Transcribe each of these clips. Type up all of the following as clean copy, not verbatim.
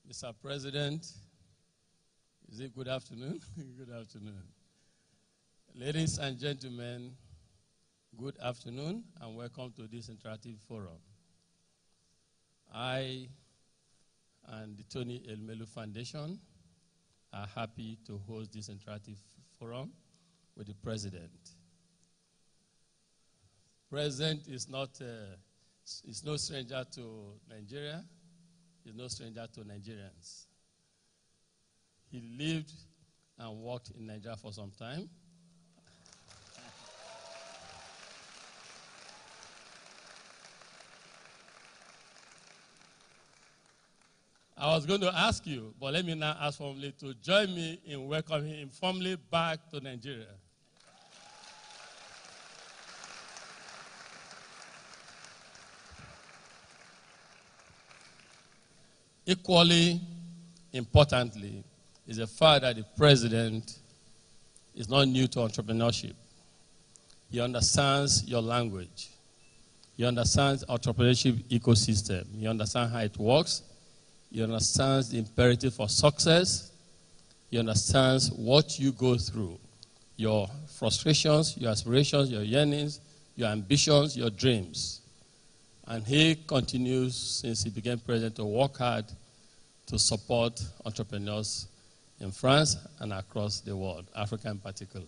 Mr. President, is it good afternoon? Good afternoon. Ladies and gentlemen, good afternoon and welcome to this interactive forum. I and the Tony Elumelu Foundation are happy to host this interactive forum with the President. President is no stranger to Nigeria. He's no stranger to Nigerians. He lived and worked in Nigeria for some time. I was going to ask you, but let me now ask formally to join me in welcoming him formally back to Nigeria. Equally importantly is the fact that the President is not new to entrepreneurship. He understands your language. He understands entrepreneurship ecosystem. He understands how it works. He understands the imperative for success. He understands what you go through, your frustrations, your aspirations, your yearnings, your ambitions, your dreams. And he continues, since he became president, to work hard to support entrepreneurs in France and across the world, Africa in particular.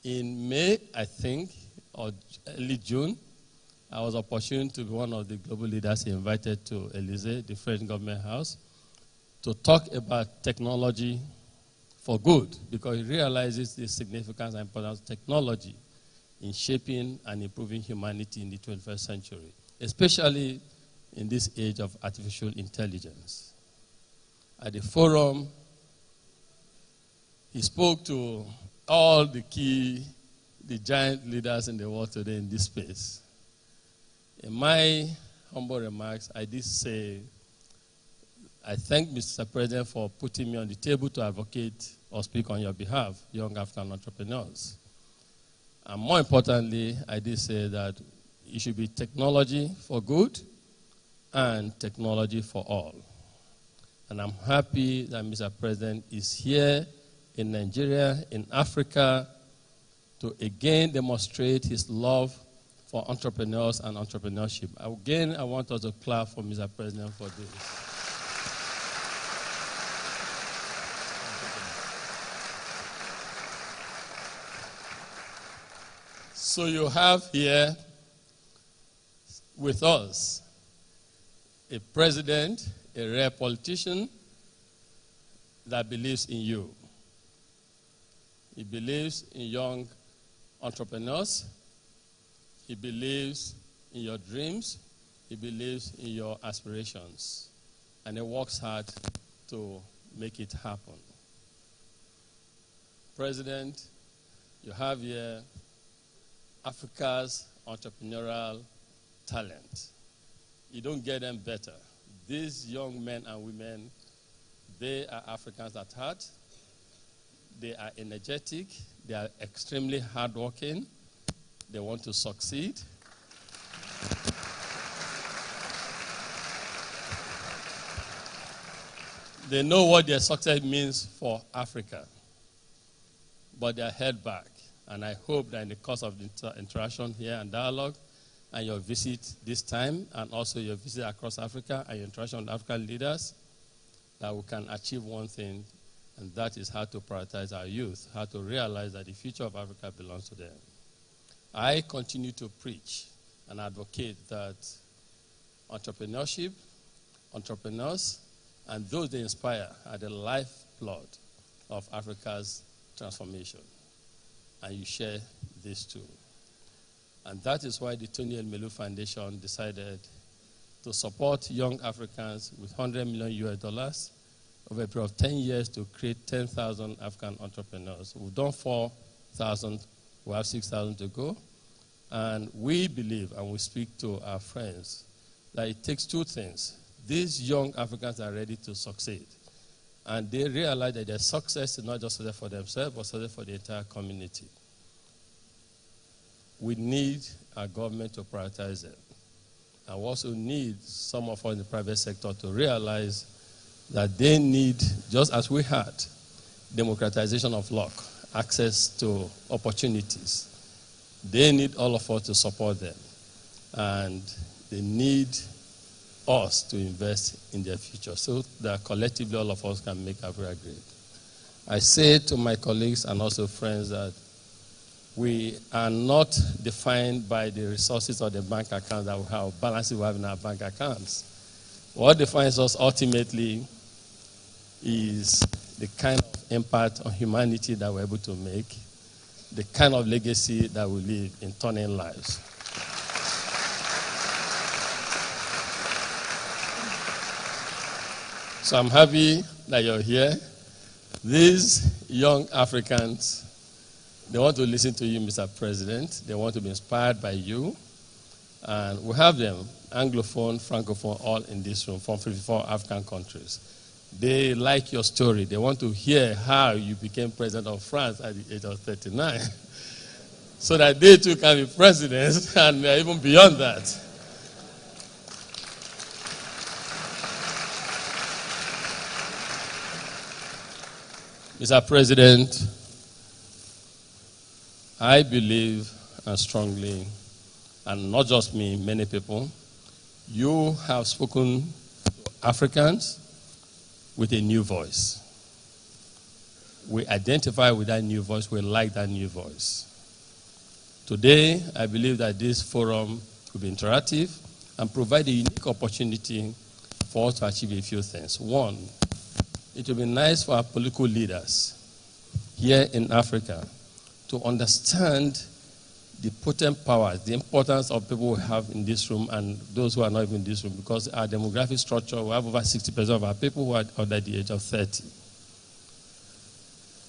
In May, I think, or early June, I was opportune to be one of the global leaders invited to Élysée, the French government house, to talk about technology for good, because he realizes the significance and importance of technology in shaping and improving humanity in the 21st century, especially in this age of artificial intelligence. At the forum, he spoke to all the giant leaders in the world today in this space. In my humble remarks, I did say, I thank Mr. President for putting me on the table to advocate or speak on your behalf, young African entrepreneurs. And more importantly, I did say that it should be technology for good and technology for all. And I'm happy that Mr. President is here in Nigeria, in Africa, to again demonstrate his love for entrepreneurs and entrepreneurship. Again, I want us to clap for Mr. President for this. So you have here with us a president, a rare politician that believes in you. He believes in young entrepreneurs. He believes in your dreams. He believes in your aspirations. And he works hard to make it happen. President, you have here Africa's entrepreneurial talent. You don't get them better. These young men and women, they are Africans at heart. They are energetic. They are extremely hardworking. They want to succeed. They know what their success means for Africa. But they are held back. And I hope that in the course of the interaction here and dialogue, and your visit this time, and also your visit across Africa, and your interaction with African leaders, that we can achieve one thing, and that is how to prioritize our youth, how to realize that the future of Africa belongs to them. I continue to preach and advocate that entrepreneurship, entrepreneurs, and those they inspire are the lifeblood of Africa's transformation. And you share this too. And that is why the Tony Elumelu Foundation decided to support young Africans with $100 million over a period of 10 years to create 10,000 African entrepreneurs. We've done 4,000, we have 6,000 to go. And we believe, and we speak to our friends, that it takes two things. These young Africans are ready to succeed. And they realize that their success is not just for themselves, but for the entire community. We need our government to prioritize them. And we also need some of us in the private sector to realize that they need, just as we had, democratization of luck, access to opportunities. They need all of us to support them. And they need us to invest in their future so that collectively all of us can make Africa great. I say to my colleagues and also friends that we are not defined by the resources or the bank account that we have, balances we have in our bank accounts. What defines us ultimately is the kind of impact on humanity that we're able to make, the kind of legacy that we leave in turning lives. So I'm happy that you're here. These young Africans, they want to listen to you, Mr. President. They want to be inspired by you. And we have them, Anglophone, Francophone, all in this room from 54 African countries. They like your story. They want to hear how you became president of France at the age of 39. So that they too can be presidents and even beyond that. Mr. President, I believe and strongly, and not just me, many people, you have spoken to Africans with a new voice. We identify with that new voice, we like that new voice. Today, I believe that this forum will be interactive and provide a unique opportunity for us to achieve a few things. One, it would be nice for our political leaders here in Africa to understand the potent powers, the importance of people we have in this room and those who are not even in this room, because our demographic structure, we have over 60% of our people who are under the age of 30.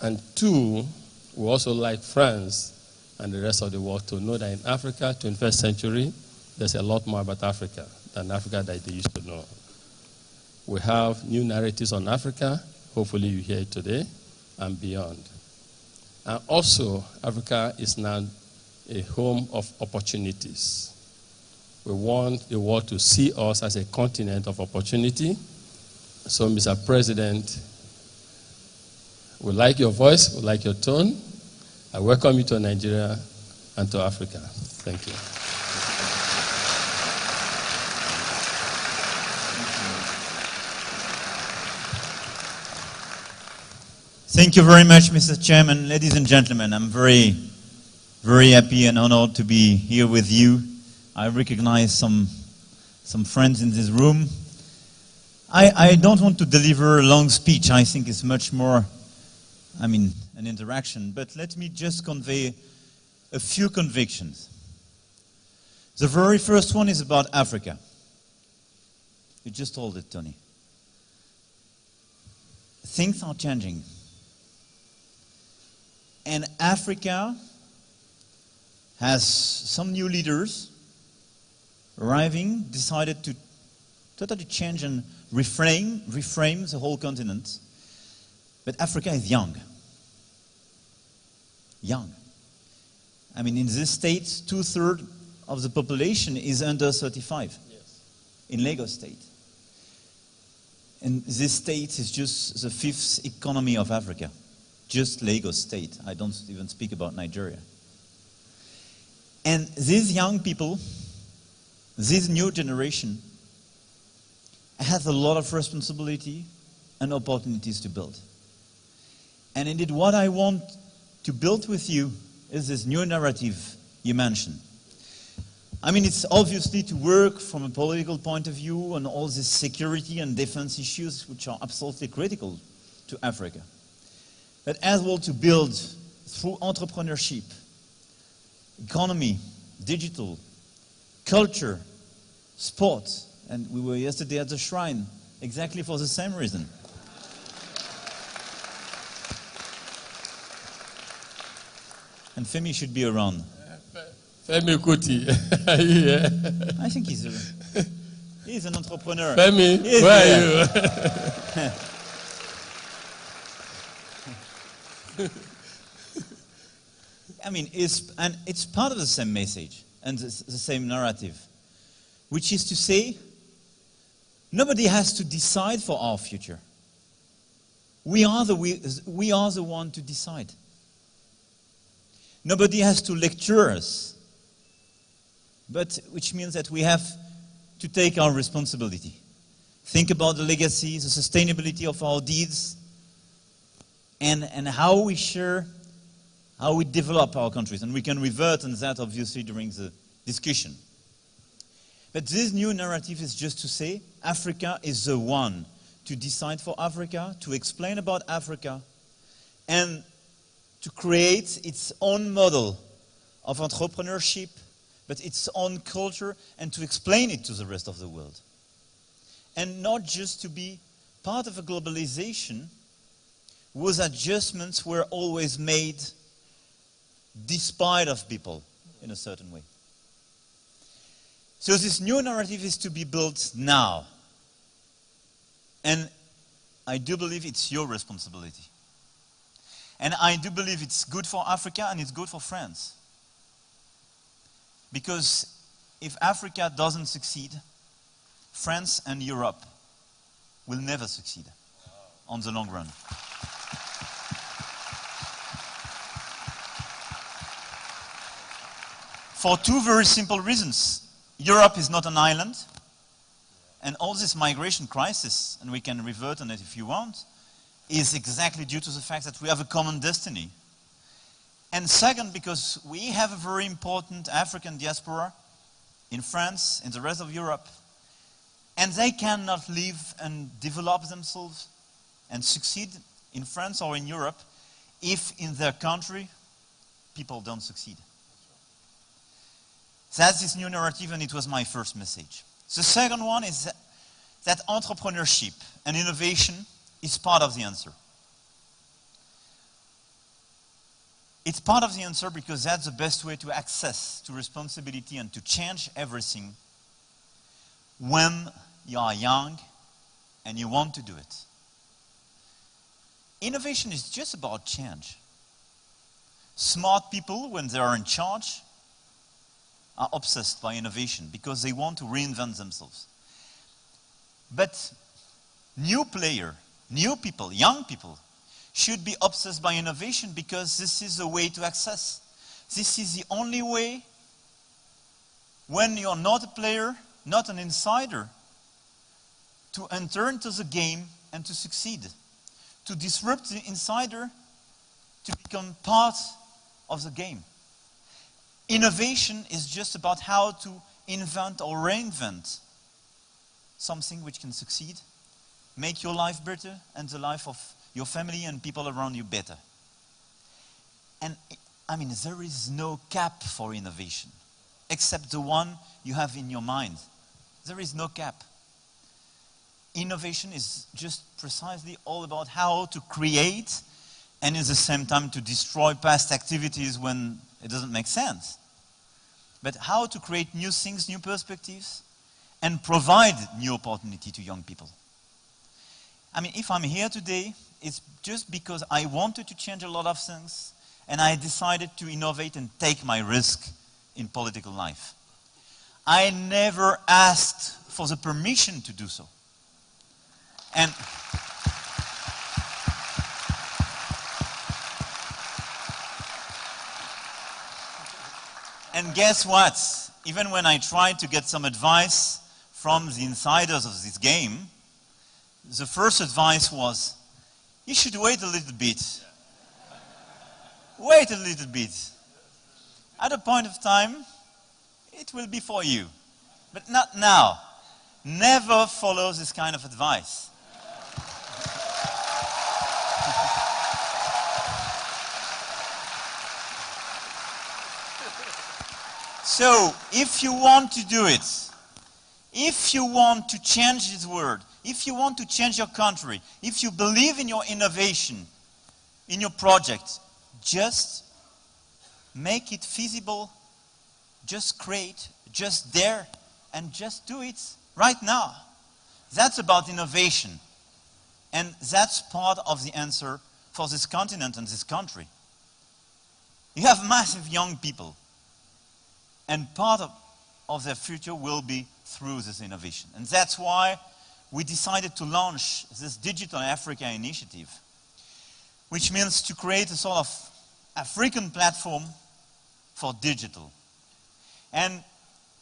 And two, we also like France and the rest of the world to know that in Africa, 21st century, there's a lot more about Africa than Africa that they used to know. We have new narratives on Africa. Hopefully you hear it today and beyond. And also, Africa is now a home of opportunities. We want the world to see us as a continent of opportunity. So, Mr. President, we like your voice, we like your tone. I welcome you to Nigeria and to Africa. Thank you. Thank you very much, Mr. Chairman. Ladies and gentlemen, I'm very happy and honored to be here with you. I recognize some friends in this room. I don't want to deliver a long speech. I think it's much more, an interaction. But let me just convey a few convictions. The very first one is about Africa. You just told it, Tony. Things are changing. And Africa has some new leaders arriving, decided to totally change and reframe the whole continent. But Africa is young. Young. In this state, 2/3 of the population is under 35. Yes. In Lagos State. And this state is just the 5th economy of Africa. Just Lagos State. I don't even speak about Nigeria. And these young people, this new generation, has a lot of responsibility and opportunities to build. And indeed, what I want to build with you is this new narrative you mentioned. It's obviously to work from a political point of view on all these security and defense issues which are absolutely critical to Africa. But as well to build through entrepreneurship, economy, digital, culture, sport. And we were yesterday at the shrine exactly for the same reason. And Femi should be around. Femi Kuti, are you here? I think he's an entrepreneur. Femi, where are you? It's part of the same message and the same narrative, which is to say, Nobody has to decide for our future. We are the one to decide. Nobody has to lecture us, but which means that we have to take our responsibility. Think about the legacy, the sustainability of our deeds, and how we share, how we develop our countries. And we can revert on that, obviously, during the discussion. But this new narrative is just to say Africa is the one to decide for Africa, to explain about Africa, and to create its own model of entrepreneurship, but its own culture, and to explain it to the rest of the world. And not just to be part of a globalization whose adjustments were always made despite of people in a certain way. So this new narrative is to be built now. And I do believe it's your responsibility. And I do believe it's good for Africa and it's good for France. Because if Africa doesn't succeed, France and Europe will never succeed on the long run. For two very simple reasons. Europe is not an island, and all this migration crisis, and we can revert on it if you want, is exactly due to the fact that we have a common destiny. And second, because we have a very important African diaspora in France, in the rest of Europe, and they cannot live and develop themselves and succeed in France or in Europe if in their country people don't succeed. That's this new narrative, and it was my first message. The second one is that entrepreneurship and innovation is part of the answer. It's part of the answer because that's the best way to access to responsibility and to change everything when you are young and you want to do it. Innovation is just about change. Smart people, when they are in charge, are obsessed by innovation because they want to reinvent themselves. But new people, young people, should be obsessed by innovation because this is the way to access. This is the only way when you're not a player, not an insider, to enter into the game and to succeed. To disrupt the insider, to become part of the game. Innovation is just about how to invent or reinvent something which can succeed, make your life better and the life of your family and people around you better. And I mean, there is no cap for innovation, except the one you have in your mind. There is no cap. Innovation is just precisely all about how to create and at the same time to destroy past activities when it doesn't make sense. But how to create new things, new perspectives, and provide new opportunity to young people. I mean, if I'm here today, it's just because I wanted to change a lot of things, and I decided to innovate and take my risk in political life. I never asked for the permission to do so. And guess what? Even when I tried to get some advice from the insiders of this game, the first advice was, you should wait a little bit. Wait a little bit. At a point of time, it will be for you. But not now. Never follow this kind of advice. So, if you want to do it, if you want to change this world, if you want to change your country, if you believe in your innovation, in your project, just make it feasible, just create, just dare, and just do it right now. That's about innovation. And that's part of the answer for this continent and this country. You have massive young people. And part of their future will be through this innovation. And that's why we decided to launch this Digital Africa initiative, which means to create a sort of African platform for digital. And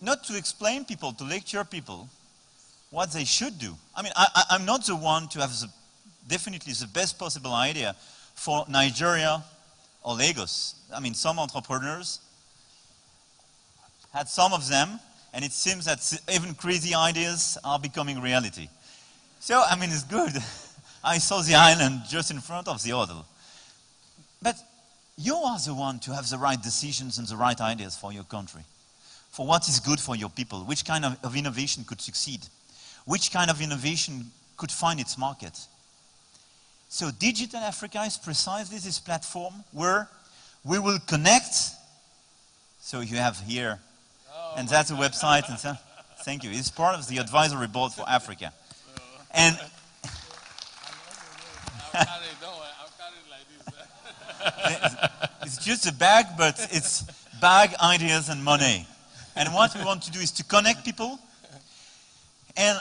not to explain people, to lecture people what they should do. I mean, I'm not the one to have definitely the best possible idea for Nigeria or Lagos. I mean, some entrepreneurs had some of them, and it seems that even crazy ideas are becoming reality. So, I mean, it's good. I saw the island just in front of the hotel. But you are the one to have the right decisions and the right ideas for your country, for what is good for your people, which kind of innovation could succeed, which kind of innovation could find its market. So Digital Africa is precisely this platform where we will connect. So you have here, and that's a website. And so, thank you. It's part of the advisory board for Africa. And I'm carrying like this. it's just a bag, but it's bag, ideas, and money. And what we want to do is to connect people and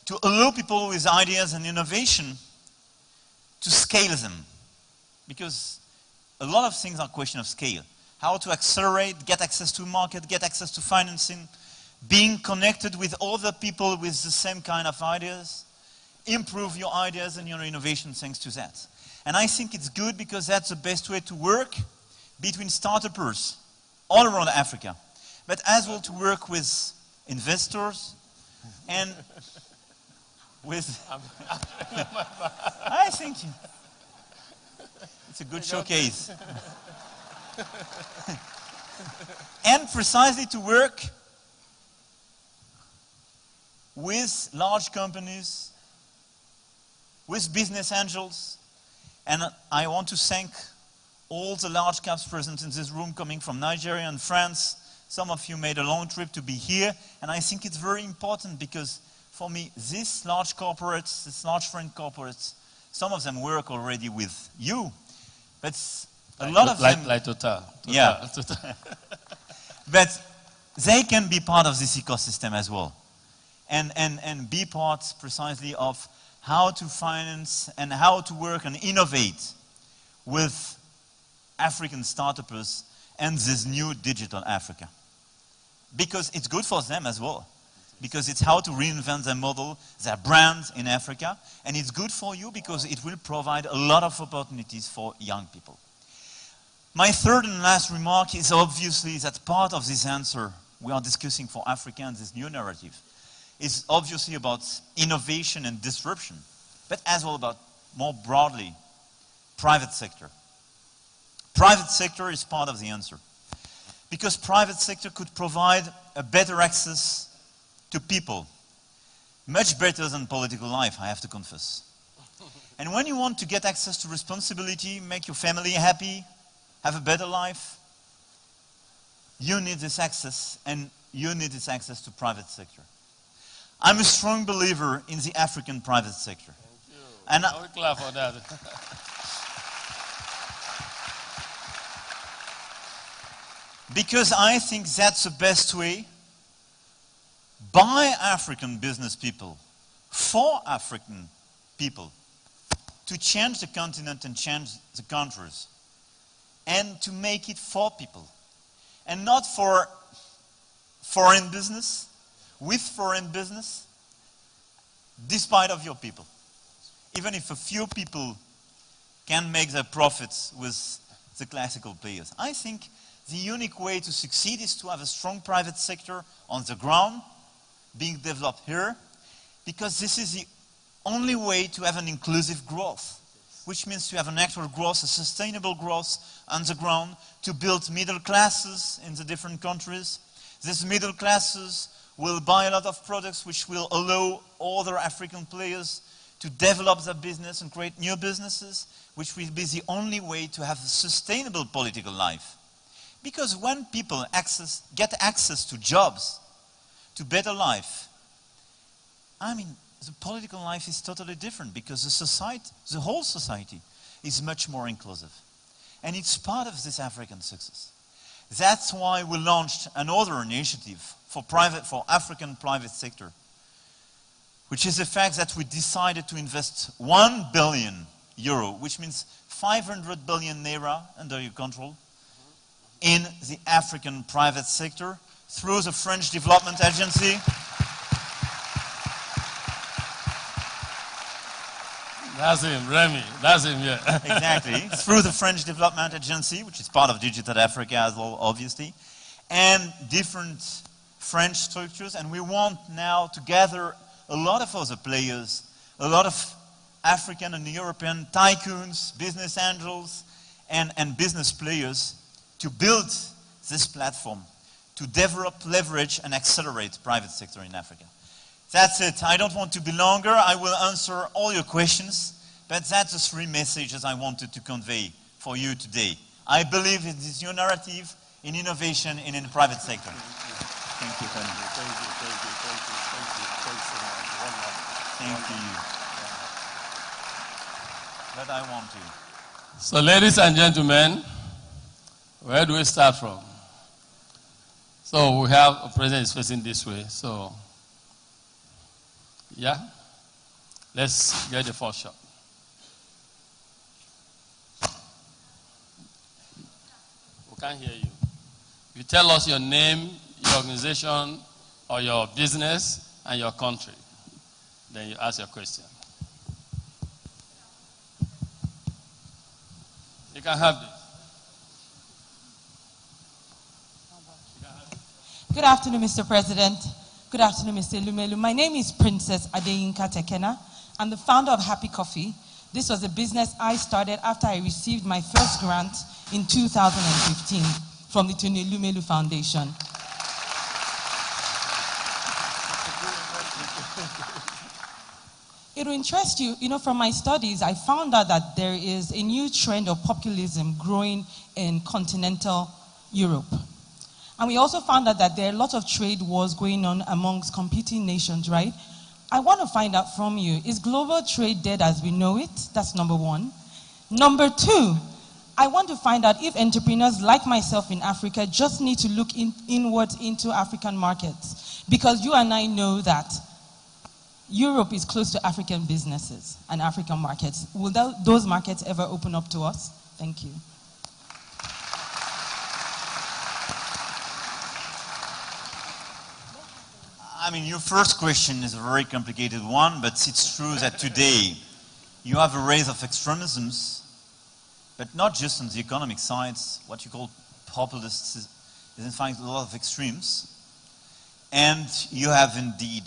to allow people with ideas and innovation to scale them. Because a lot of things are a question of scale. How to accelerate, get access to market, get access to financing, being connected with other people with the same kind of ideas, improve your ideas and your innovation thanks to that. And I think it's good because that's the best way to work between startups all around Africa, but as well to work with investors and with... I think it's a good showcase. And precisely to work with large companies, with business angels. And I want to thank all the large caps present in this room coming from Nigeria and France. Some of you made a long trip to be here, and I think it's very important because for me, these large corporates, these large foreign corporates, some of them work already with you, but a lot of them... Like Total. Yeah. But they can be part of this ecosystem as well, and be part precisely of how to finance and how to work and innovate with African startups and this new Digital Africa. Because it's good for them as well. Because it's how to reinvent their model, their brand in Africa. And it's good for you because it will provide a lot of opportunities for young people. My third and last remark is obviously that part of this answer we are discussing for Africa and this new narrative is obviously about innovation and disruption, but as well about, more broadly, private sector. Private sector is part of the answer. Because private sector could provide a better access to people. Much better than political life, I have to confess. And when you want to get access to responsibility, make your family happy, have a better life, you need this access, and you need this access to private sector. I'm a strong believer in the African private sector. Thank you. And I will clap for that. Because I think that's the best way by African business people, for African people, to change the continent and change the countries, and to make it for people, and not for foreign business, with foreign business, despite of your people. Even if a few people can make their profits with the classical players. I think the unique way to succeed is to have a strong private sector on the ground, being developed here, because this is the only way to have an inclusive growth, which means to have an actual growth, a sustainable growth on the ground, to build middle classes in the different countries. These middle classes will buy a lot of products which will allow other African players to develop their business and create new businesses, which will be the only way to have a sustainable political life. Because when people get access to jobs, to better life, I mean, the political life is totally different because the whole society is much more inclusive. And it's part of this African success. That's why we launched another initiative for African private sector which is the fact that we decided to invest 1 billion euro, which means 500 billion naira under your control, in the African private sector through the French Development Agency. That's him, Remy. That's him, yeah. Exactly. Through the French Development Agency, which is part of Digital Africa as well, obviously, and different French structures. And we want now to gather a lot of other players, a lot of African and European tycoons, business angels, and business players to build this platform, to develop, leverage, and accelerate private sector in Africa. That's it. I don't want to be longer. I will answer all your questions, but that's the 3 messages I wanted to convey for you today. I believe in this new narrative, in innovation, and in the private sector. Thank you, Tony. Thank you. But I want to. So, ladies and gentlemen, where do we start from? So, we have a president is facing this way. So, yeah, let's get the first shot. We can't hear you. You tell us your name, your organization, or your business, and your country. Then you ask your question. You can have this. Good afternoon, Mr. President. Good afternoon, Mr. Elumelu. My name is Princess Adeyinka Tekena. I'm the founder of Happy Coffee. This was a business I started after I received my first grant in 2015 from the Tony Elumelu Foundation. It will interest you, from my studies, I found out that there is a new trend of populism growing in continental Europe. And we also found out that there are a lot of trade wars going on amongst competing nations, right? I want to find out from you, is global trade dead as we know it? That's number 1. Number 2, I want to find out if entrepreneurs like myself in Africa just need to look inwards into African markets. Because you and I know that Europe is close to African businesses and African markets. Will those markets ever open up to us? Thank you. I mean, your first question is a very complicated one, but it's true that today you have a rise of extremisms, but not just on the economic side. What you call populists is in fact a lot of extremes. And you have indeed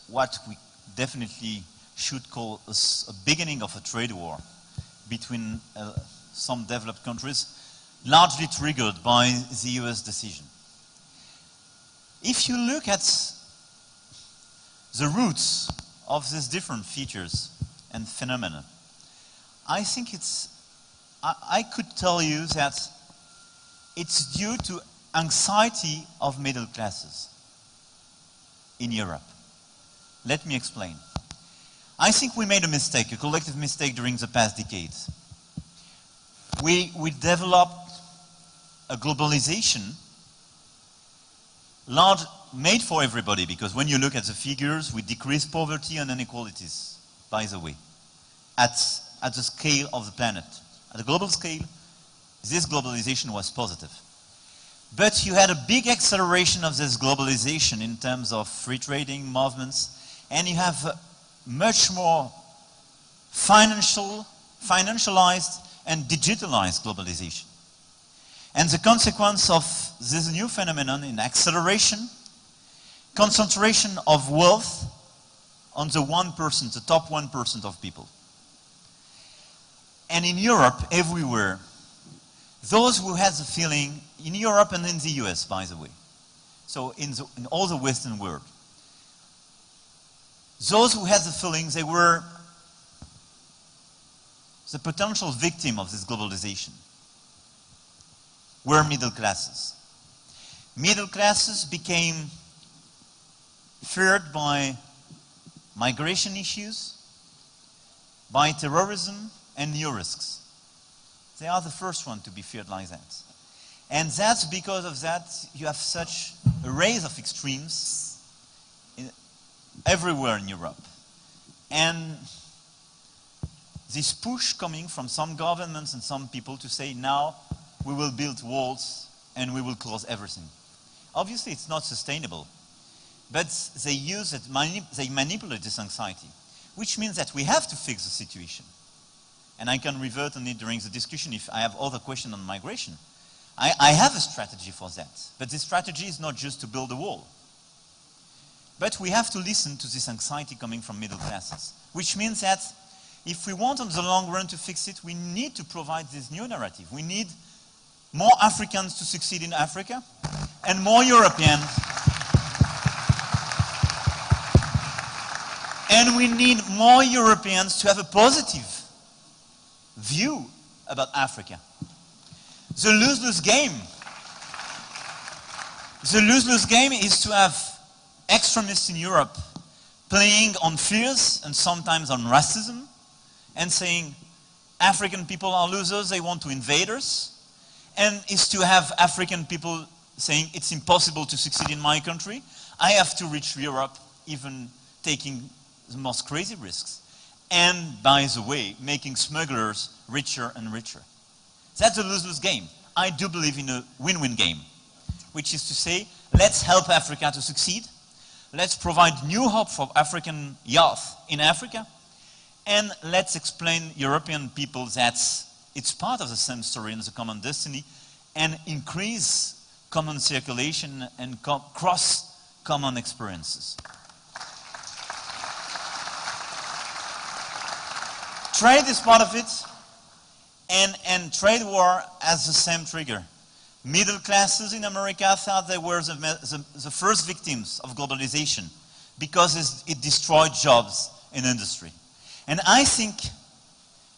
what we definitely should call a beginning of a trade war between some developed countries, largely triggered by the US decision. If you look at the roots of these different features and phenomena, I think I could tell you that it's due to anxiety of middle classes in Europe. Let me explain. I think we made a mistake, a collective mistake during the past decades. We developed a globalization made for everybody, because when you look at the figures, we decrease poverty and inequalities, by the way, at the scale of the planet. At a global scale, this globalization was positive. But you had a big acceleration of this globalization in terms of free trading movements, and you have much more financialized and digitalized globalization. And the consequence of this new phenomenon in acceleration, concentration of wealth on the 1%, the top 1% of people. And in Europe, everywhere, those who had the feeling, in Europe and in the US, by the way, so in all the Western world, those who had the feeling they were the potential victim of this globalization were middle classes. Middle classes became feared by migration issues, by terrorism, and new risks. They are the first one to be feared like that. And that's because of that you have such a rise of extremes everywhere in Europe. And this push coming from some governments and some people to say, now we will build walls and we will close everything. Obviously, it's not sustainable. But they use it, they manipulate this anxiety, which means that we have to fix the situation. And I can revert on it during the discussion if I have other questions on migration. I have a strategy for that. But this strategy is not just to build a wall. But we have to listen to this anxiety coming from middle classes, which means that if we want on the long run to fix it, we need to provide this new narrative. We need more Africans to succeed in Africa and more Europeans. And we need more Europeans to have a positive view about Africa. The lose-lose game. The lose-lose game is to have extremists in Europe playing on fears and sometimes on racism and saying African people are losers, they want to invade us. And is to have African people saying it's impossible to succeed in my country. I have to reach Europe, even taking the most crazy risks. And, by the way, making smugglers richer and richer. That's a lose-lose game. I do believe in a win-win game, which is to say, let's help Africa to succeed. Let's provide new hope for African youth in Africa. And let's explain European people that it's part of the same story and the common destiny, and increase common circulation and cross common experiences. Trade is part of it, and trade war has the same trigger. Middle classes in America thought they were the first victims of globalization because it destroyed jobs in industry. And I think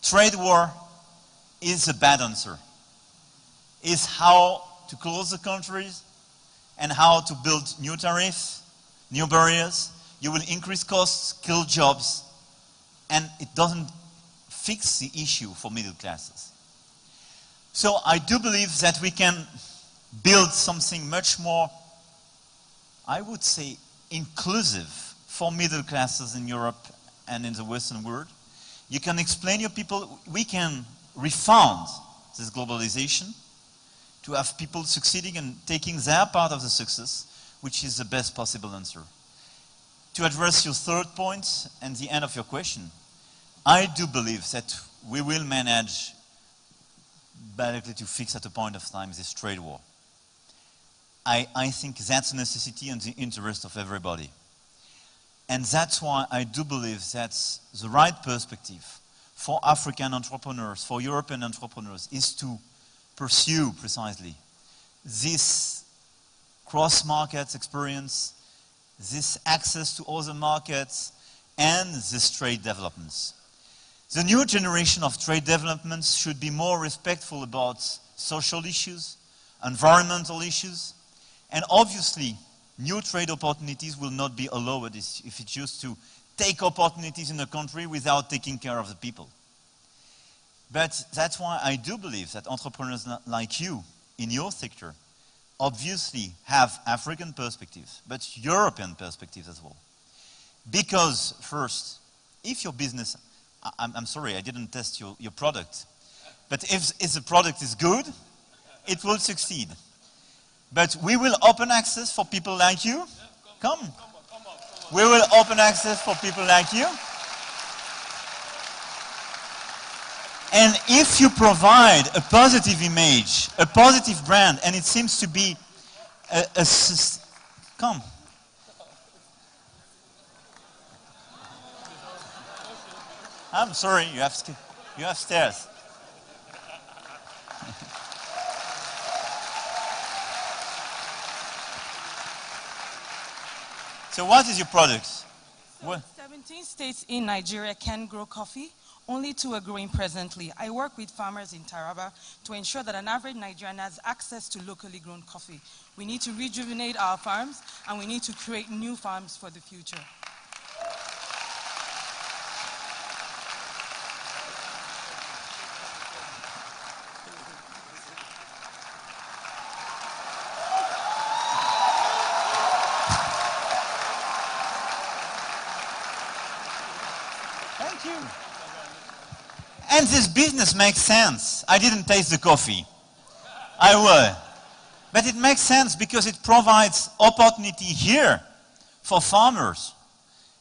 trade war is a bad answer. Is how to close the countries and how to build new tariffs, new barriers. You will increase costs, kill jobs, and it doesn't fix the issue for middle classes. So I do believe that we can build something much more, I would say, inclusive for middle classes in Europe and in the Western world. You can explain your people, we can refound this globalization to have people succeeding and taking their part of the success, which is the best possible answer. To address your third point and the end of your question, I do believe that we will manage basically to fix at a point of time this trade war. I think that's a necessity and the interest of everybody. And that's why I do believe that's the right perspective for African entrepreneurs, for European entrepreneurs, is to pursue precisely this cross-market experience, this access to other markets, and this trade developments. The new generation of trade developments should be more respectful about social issues, environmental issues, and obviously new trade opportunities will not be allowed if it's used to take opportunities in a country without taking care of the people. But that's why I do believe that entrepreneurs like you in your sector obviously have African perspectives, but European perspectives as well. Because first, if your business, I'm sorry, I didn't test your product, but if the product is good, it will succeed. But we will open access for people like you. Come. We will open access for people like you. And if you provide a positive image, a positive brand, and it seems to be come. I'm sorry, you have stairs. So what is your product? So 17 states in Nigeria can grow coffee. Only 2 are growing presently. I work with farmers in Taraba to ensure that an average Nigerian has access to locally grown coffee. We need to rejuvenate our farms, and we need to create new farms for the future. Thank you. And this business makes sense. I didn't taste the coffee. I will. But it makes sense because it provides opportunity here for farmers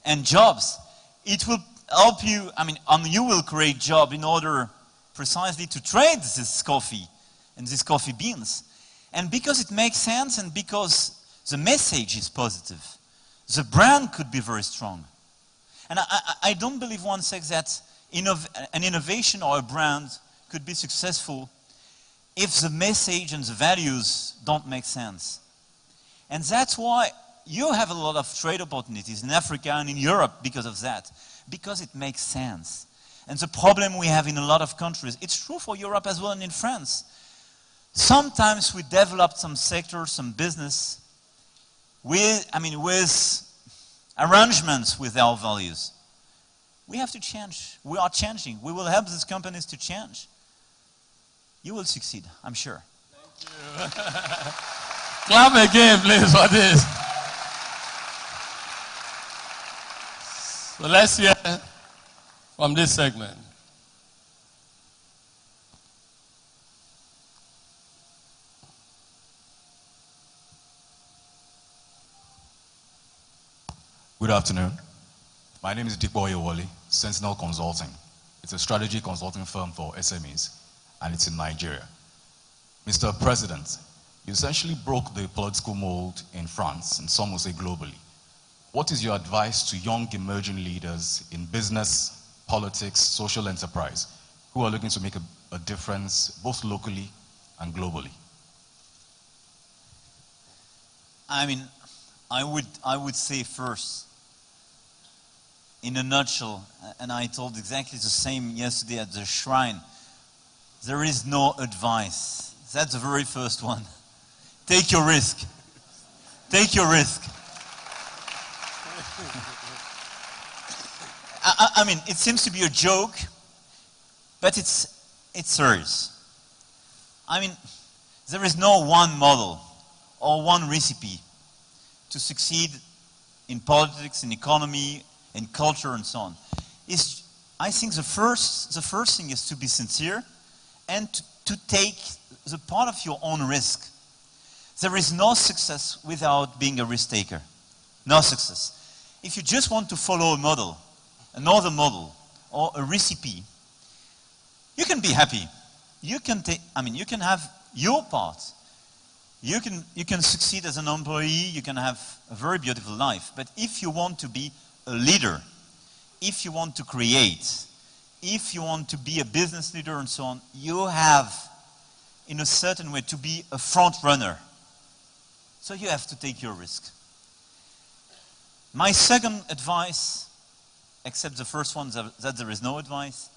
and jobs. It will help you, you will create job in order precisely to trade this coffee and these coffee beans. And because it makes sense and because the message is positive, the brand could be very strong. And I don't believe one says that an innovation or a brand could be successful if the message and the values don't make sense. And that's why you have a lot of trade opportunities in Africa and in Europe because of that. Because it makes sense. And the problem we have in a lot of countries, it's true for Europe as well and in France. Sometimes we develop some sectors, some business with arrangements with our values. We have to change. We are changing. We will help these companies to change. You will succeed, I'm sure. Thank you. Clap again, please, for this. So let's hear from this segment. Good afternoon. My name is Dikboye Wole, Sentinel Consulting. It's a strategy consulting firm for SMEs, and it's in Nigeria. Mr. President, you essentially broke the political mold in France, and some will say globally. What is your advice to young emerging leaders in business, politics, social enterprise, who are looking to make a difference both locally and globally? I would say first, in a nutshell, and I told exactly the same yesterday at the shrine, there is no advice. That's the very first one. Take your risk. Take your risk. It seems to be a joke, but it's serious. There is no one model or one recipe to succeed in politics, in economy, in culture, and so on. I think the first thing is to be sincere and to take the part of your own risk. There is no success without being a risk taker. No success. If you just want to follow a model, another model, or a recipe, you can be happy. You can have your part. You can succeed as an employee, you can have a very beautiful life. But if you want to be a leader, if you want to create, if you want to be a business leader and so on, you have, in a certain way, to be a front runner. So you have to take your risk. My second advice, except the first one that there is no advice,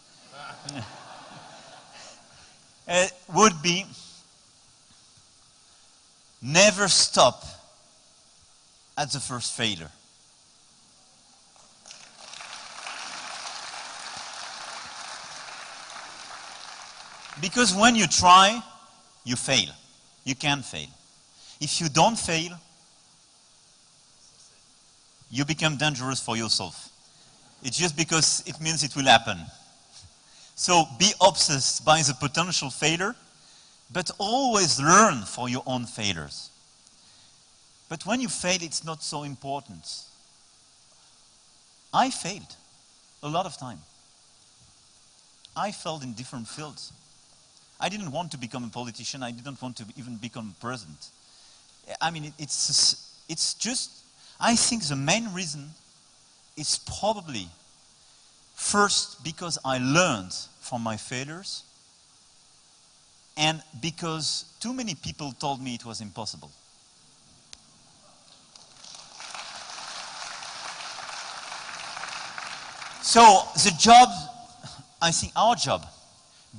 would be never stop at the first failure. Because when you try, you fail. You can fail. If you don't fail, you become dangerous for yourself. It's just because it means it will happen. So be obsessed by the potential failure, but always learn for your own failures. But when you fail, it's not so important. I failed a lot of time. I failed in different fields. I didn't want to become a politician. I didn't want to even become president. It's just, I think the main reason is probably first because I learned from my failures and because too many people told me it was impossible. So the job, I think our job,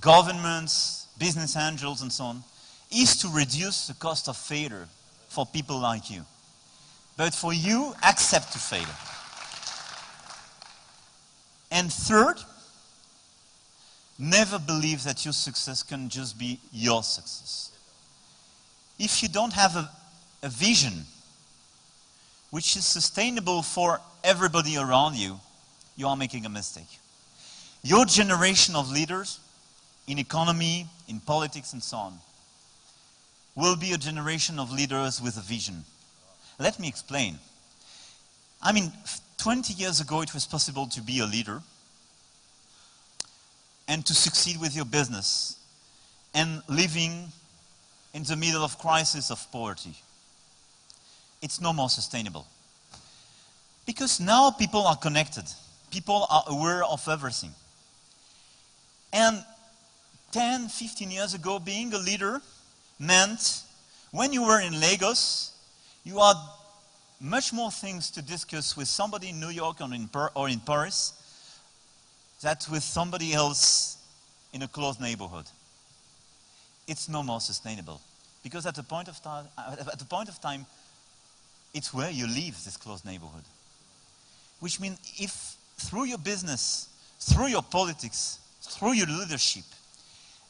governments, business angels and so on, is to reduce the cost of failure for people like you. But for you, accept to fail. And third, never believe that your success can just be your success. If you don't have a vision which is sustainable for everybody around you, you are making a mistake. your generation of leaders in economy, in politics, and so on, will be a generation of leaders with a vision. Let me explain. I mean, 20 years ago, it was possible to be a leader and to succeed with your business and living in the middle of crisis of poverty. It's no more sustainable. Because now people are connected. People are aware of everything. And 10, 15 years ago, being a leader meant when you were in Lagos, you had much more things to discuss with somebody in New York or in Paris than with somebody else in a close neighborhood. It's no more sustainable. Because at a point of time, it's where you leave this close neighborhood. Which means if through your business, through your politics, through your leadership,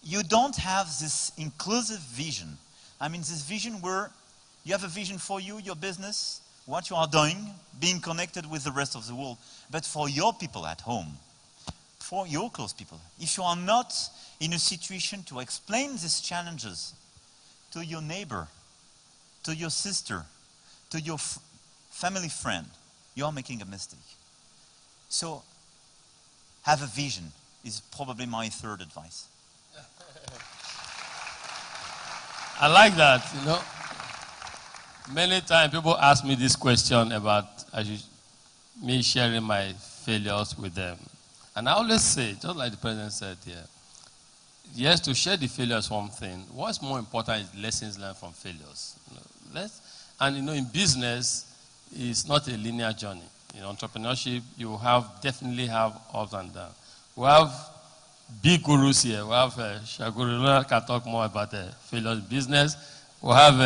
you don't have this inclusive vision. I mean, this vision where you have a vision for you, your business, what you are doing, being connected with the rest of the world, but for your people at home, for your close people. If you are not in a situation to explain these challenges to your neighbor, to your sister, to your family friend, you are making a mistake. So, have a vision is probably my third advice. I like that, you know. Many times people ask me this question about me sharing my failures with them. And I always say, just like the President said here, yes, to share the failures is one thing. What's more important is lessons learned from failures. In business, it's not a linear journey. In entrepreneurship, you definitely have ups and downs. We have big gurus here. We have Shaguru can talk more about failures in business. We have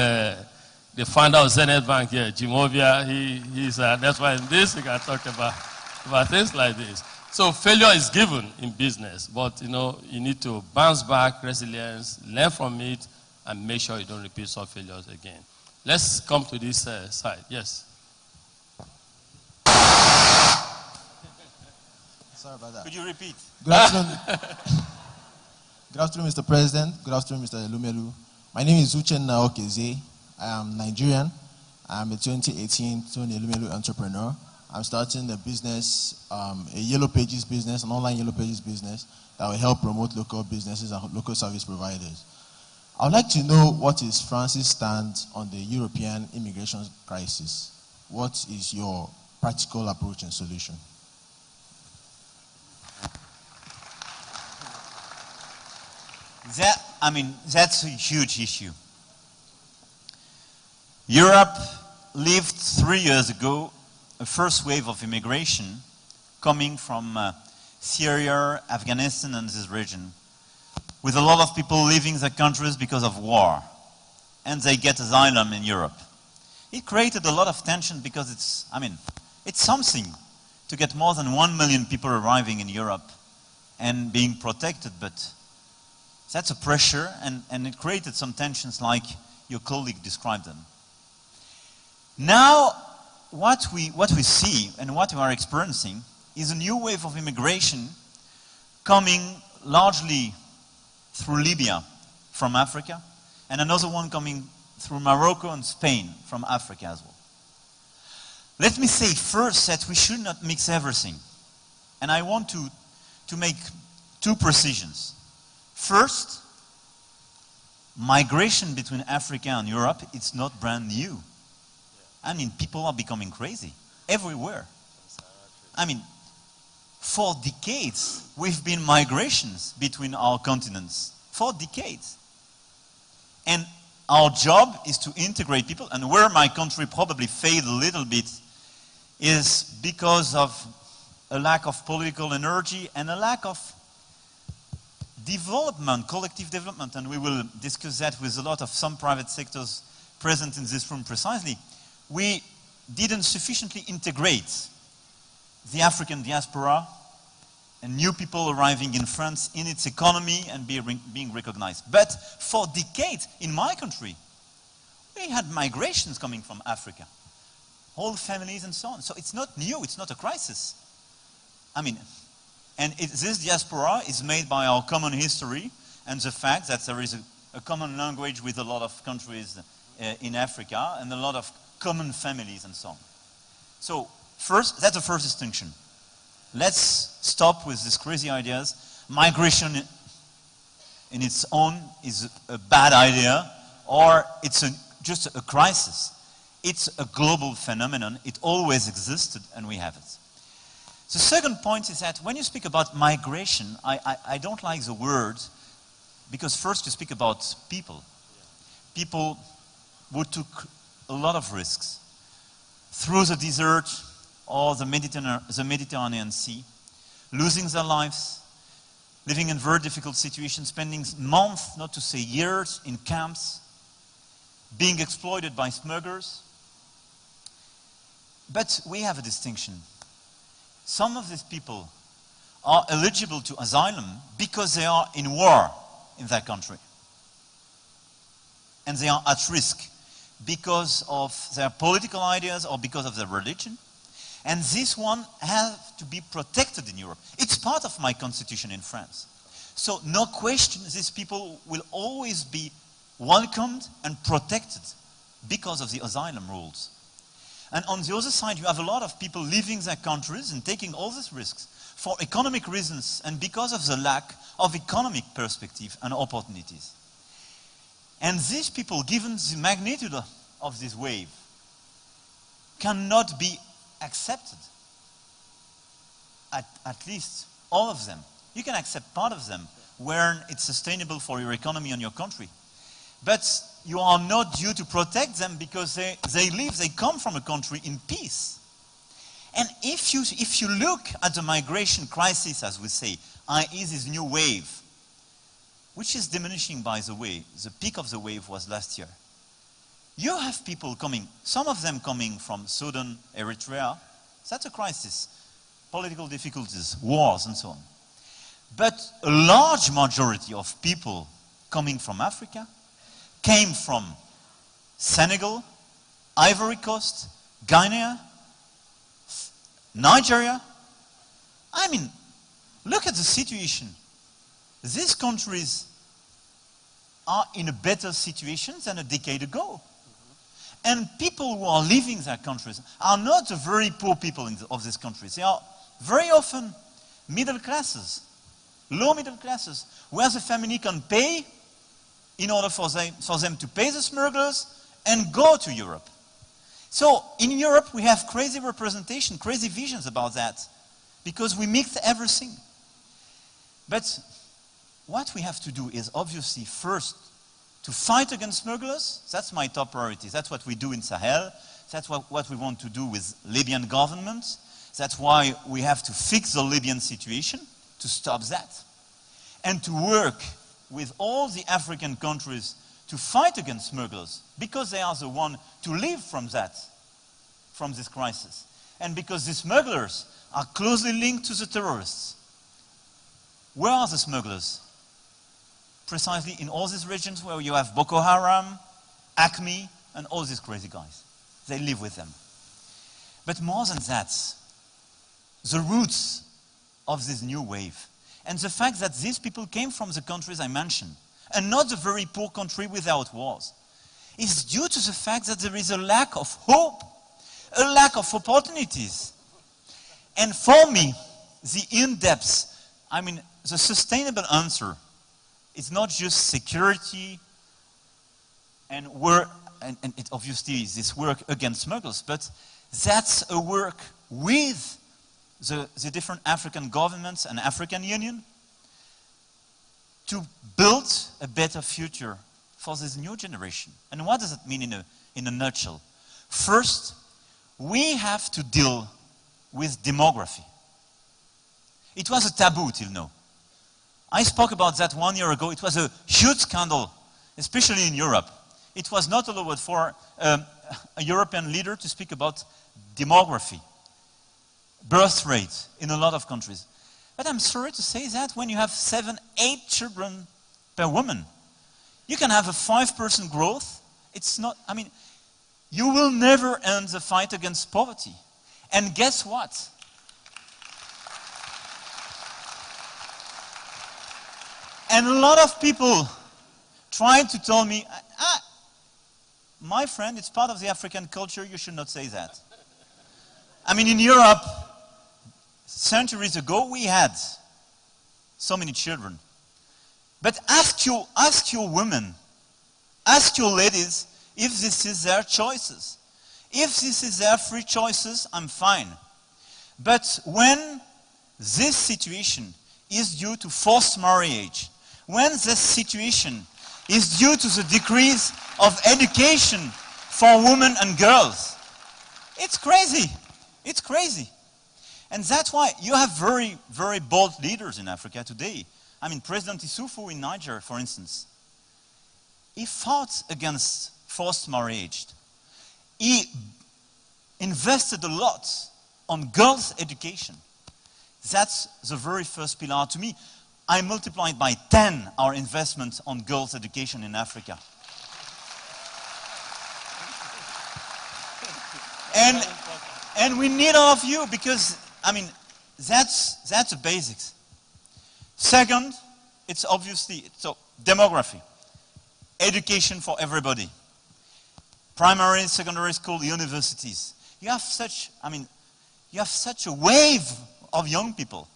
the founder of Zenith Bank here, Jimovia. That's why in this we can talk about things like this. So failure is given in business, but you need to bounce back, resilience, learn from it, and make sure you don't repeat such failures again. Let's come to this side. Yes. Sorry about that. Could you repeat? Good afternoon. Good afternoon, Mr. President. Good afternoon, Mr. Elumelu. My name is Uchen Naokeze. I am Nigerian. I'm a 2018 Tony Elumelu entrepreneur. I'm starting a business, a Yellow Pages business, an online Yellow Pages business that will help promote local businesses and local service providers. I would like to know what is France's stand on the European immigration crisis. What is your practical approach and solution? That's a huge issue. Europe lived 3 years ago a first wave of immigration coming from Syria, Afghanistan, and this region, with a lot of people leaving their countries because of war, and they get asylum in Europe. It created a lot of tension because it's something to get more than 1 million people arriving in Europe and being protected, but that's a pressure, and it created some tensions like your colleague described them. Now, what we see and what we are experiencing is a new wave of immigration coming largely through Libya from Africa, and another one coming through Morocco and Spain from Africa as well. Let me say first that we should not mix everything. And I want to make two precisions. First, migration between Africa and Europe, it's not brand new. People are becoming crazy everywhere. For decades, we've been migrations between our continents. For decades. And our job is to integrate people, and where my country probably failed a little bit is because of a lack of political energy and a lack of development, collective development, and we will discuss that with a lot of some private sectors present in this room precisely. We didn't sufficiently integrate the African diaspora and new people arriving in France in its economy and being recognized. But for decades, in my country, we had migrations coming from Africa, whole families and so on. So it's not new, it's not a crisis. And this diaspora is made by our common history and the fact that there is a common language with a lot of countries in Africa and a lot of common families and so on. So first, that's the first distinction. Let's stop with these crazy ideas. Migration in its own is a bad idea, or it's just a crisis. It's a global phenomenon. It always existed, and we have it. The second point is that when you speak about migration, I don't like the word, because first you speak about people. People who took a lot of risks through the desert or the Mediterranean Sea, losing their lives, living in very difficult situations, spending months, not to say years, in camps, being exploited by smugglers. But we have a distinction. Some of these people are eligible to asylum because they are in war in their country. And they are at risk because of their political ideas or because of their religion. And this one has to be protected in Europe. It's part of my constitution in France. So no question, these people will always be welcomed and protected because of the asylum rules. And on the other side, you have a lot of people leaving their countries and taking all these risks for economic reasons and because of the lack of economic perspective and opportunities. And these people, given the magnitude of this wave, cannot be accepted. At least all of them. You can accept part of them where it's sustainable for your economy and your country. But you are not due to protect them because they come from a country in peace. And if you look at the migration crisis, as we say, i.e. this new wave, which is diminishing, by the way, the peak of the wave was last year. You have people coming, some of them coming from Sudan, Eritrea. That's a crisis. Political difficulties, wars, and so on. But a large majority of people coming from Africa came from Senegal, Ivory Coast, Guinea, Nigeria. I mean, look at the situation. These countries are in a better situation than a decade ago. And people who are leaving their countries are not the very poor people of these countries. They are very often middle classes, low middle classes, where the family can pay in order for them to pay the smugglers and go to Europe. So in Europe we have crazy representation, crazy visions about that, because we mix everything. But what we have to do is obviously first to fight against smugglers. That's my top priority. That's what we do in Sahel. That's what we want to do with Libyan government. That's why we have to fix the Libyan situation, to stop that. And to work with all the African countries to fight against smugglers, because they are the ones to live from this crisis. And because the smugglers are closely linked to the terrorists. Where are the smugglers? Precisely in all these regions where you have Boko Haram, Acme, and all these crazy guys. They live with them. But more than that, the roots of this new wave, and the fact that these people came from the countries I mentioned, and not the very poor country without wars, is due to the fact that there is a lack of hope, a lack of opportunities. And for me, the in-depth, the sustainable answer is not just security and work, and it obviously is this work against smugglers, but that's a work with the different African governments and African Union to build a better future for this new generation. And what does it mean in a nutshell? First, we have to deal with demography. It was a taboo till now. I spoke about that 1 year ago. It was a huge scandal, especially in Europe. It was not allowed for a European leader to speak about demography, birth rate in a lot of countries. But I'm sorry to say that when you have 7, 8 children per woman, you can have a 5% growth. It's not, you will never end the fight against poverty. And guess what? And a lot of people trying to tell me, my friend, it's part of the African culture, you should not say that. I mean, in Europe, centuries ago, we had so many children. But ask your women, ask your ladies if this is their choices. If this is their free choices, I'm fine. But when this situation is due to forced marriage, when this situation is due to the decrease of education for women and girls, it's crazy. It's crazy. And that's why you have very, very bold leaders in Africa today. I mean, President Issoufou in Niger, for instance, he fought against forced marriage. He invested a lot on girls' education. That's the very first pillar. To me, I multiplied by 10 our investment on girls' education in Africa. And we need all of you because, I mean, that's the basics. Second, it's obviously, so demography. Education for everybody. Primary, secondary school, universities. You have such a wave of young people.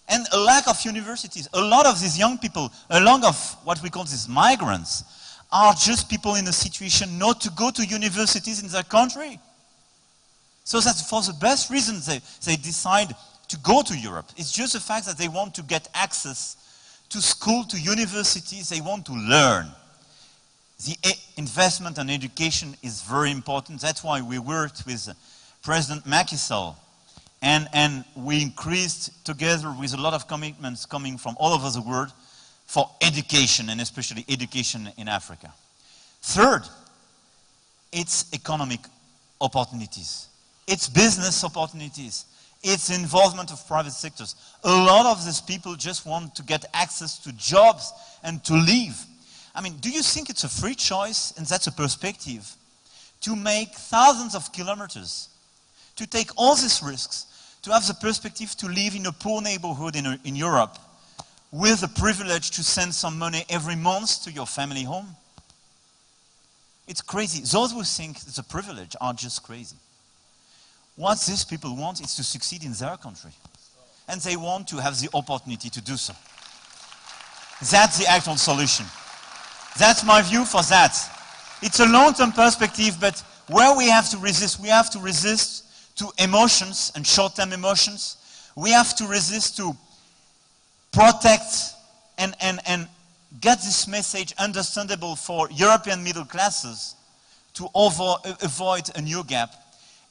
And a lack of universities. A lot of these young people, along of what we call these migrants, are just people in a situation not to go to universities in their country. So that's for the best reasons they decide to go to Europe. It's just the fact that they want to get access to school, to universities, they want to learn. The investment in education is very important. That's why we worked with President Macron, and we increased together with a lot of commitments coming from all over the world for education, and especially education in Africa. Third, it's economic opportunities. It's business opportunities. It's involvement of private sectors. A lot of these people just want to get access to jobs and to live. I mean, do you think it's a free choice, and that's a perspective, to make thousands of kilometers, to take all these risks, to have the perspective to live in a poor neighborhood in Europe with the privilege to send some money every month to your family home? It's crazy. Those who think it's a privilege are just crazy. What these people want is to succeed in their country. And they want to have the opportunity to do so. That's the actual solution. That's my view for that. It's a long-term perspective, but where we have to resist to emotions and short-term emotions. We have to resist to protect and get this message understandable for European middle classes to avoid a new gap.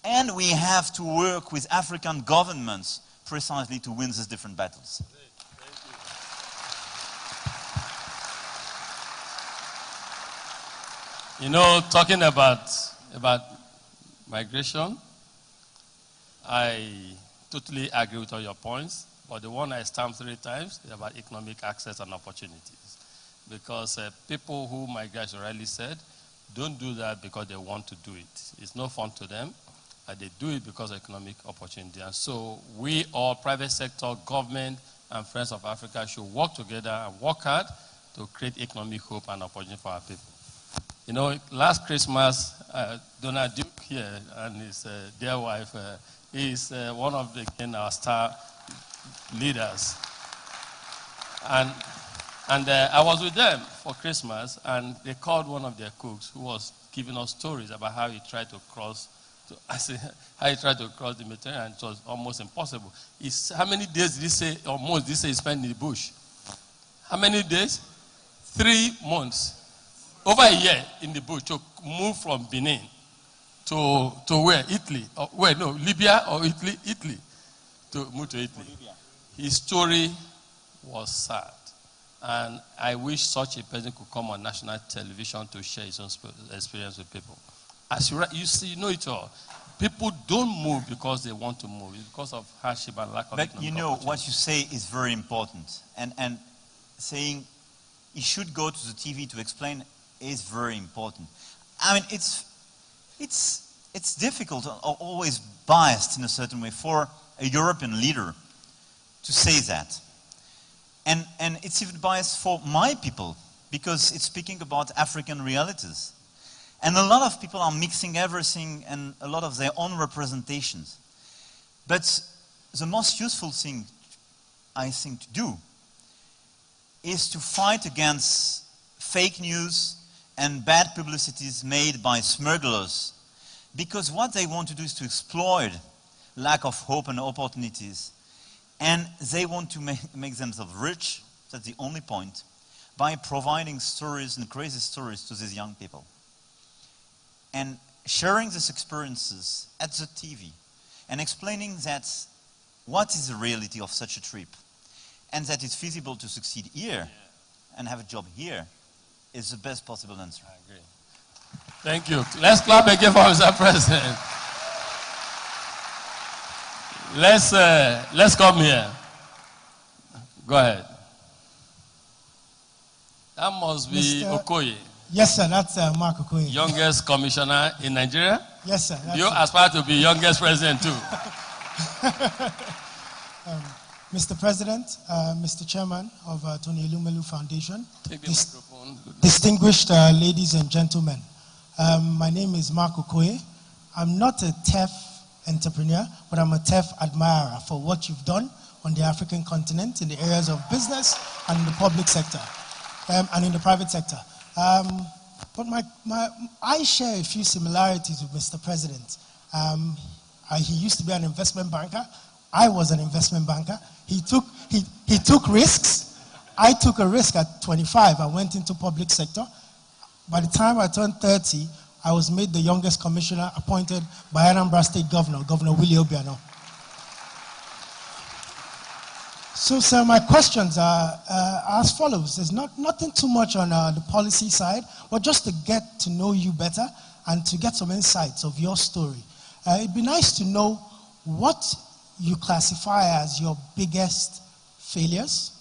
And we have to work with African governments precisely to win these different battles. You know, talking about migration, I totally agree with all your points, but the one I stamped 3 times is about economic access and opportunities. Because people who migrate, as you rightly said, don't do that because they want to do it. It's no fun to them. They do it because of economic opportunity. And so we all, private sector, government, and Friends of Africa should work together and work hard to create economic hope and opportunity for our people. You know, last Christmas, Donald Duke here and his dear wife is one of our star leaders. And I was with them for Christmas, and they called one of their cooks who was giving us stories about how he tried to cross the Mediterranean. It was almost impossible. How many days did he say, or months did he say he spent in the bush? How many days? 3 months. Over a year in the bush to move from Benin to where? Italy. Or where? No, Libya or Italy? Italy. To move to Italy. Libya. His story was sad. And I wish such a person could come on national television to share his own experience with people. As you see, you know it all. People don't move because they want to move. It's because of hardship and lack of economic But you know, what you say is very important. And saying you should go to the TV to explain is very important. I mean, it's difficult or always biased in a certain way for a European leader to say that. And it's even biased for my people, because it's speaking about African realities. And a lot of people are mixing everything and a lot of their own representations. But the most useful thing, I think, to do is to fight against fake news and bad publicities made by smugglers. Because what they want to do is to exploit lack of hope and opportunities. And they want to make themselves rich, that's the only point, by providing stories and crazy stories to these young people. And sharing these experiences at the TV and explaining that what is the reality of such a trip and that it's feasible to succeed here and have a job here is the best possible answer. I agree. Thank you. Let's clap again for Mr. President. Let's come here. Go ahead. That must be Mr. Okoye. Yes, sir, that's Mark Okoye. Youngest commissioner in Nigeria? Yes, sir. You aspire to be youngest president too. Mr. President, Mr. Chairman of Tony Elumelu Foundation, Take the microphone. distinguished ladies and gentlemen, my name is Mark Okoye. I'm not a TEF entrepreneur, but I'm a TEF admirer for what you've done on the African continent in the areas of business and in the public sector, and in the private sector. But I share a few similarities with Mr. President. He used to be an investment banker. I was an investment banker. He took risks. I took a risk at 25. I went into public sector. By the time I turned 30, I was made the youngest commissioner appointed by Anambra State Governor, Governor Willie Obiano. So, sir, my questions are as follows. There's nothing too much on the policy side, but just to get to know you better and to get some insights of your story. It'd be nice to know what you classify as your biggest failures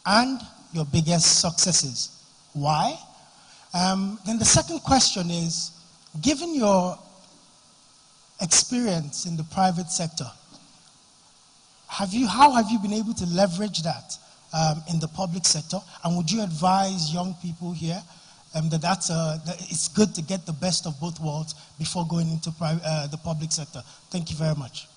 and your biggest successes. Why? Then the second question is, given your experience in the private sector, how have you been able to leverage that in the public sector? And would you advise young people here that it's good to get the best of both worlds before going into the public sector? Thank you very much.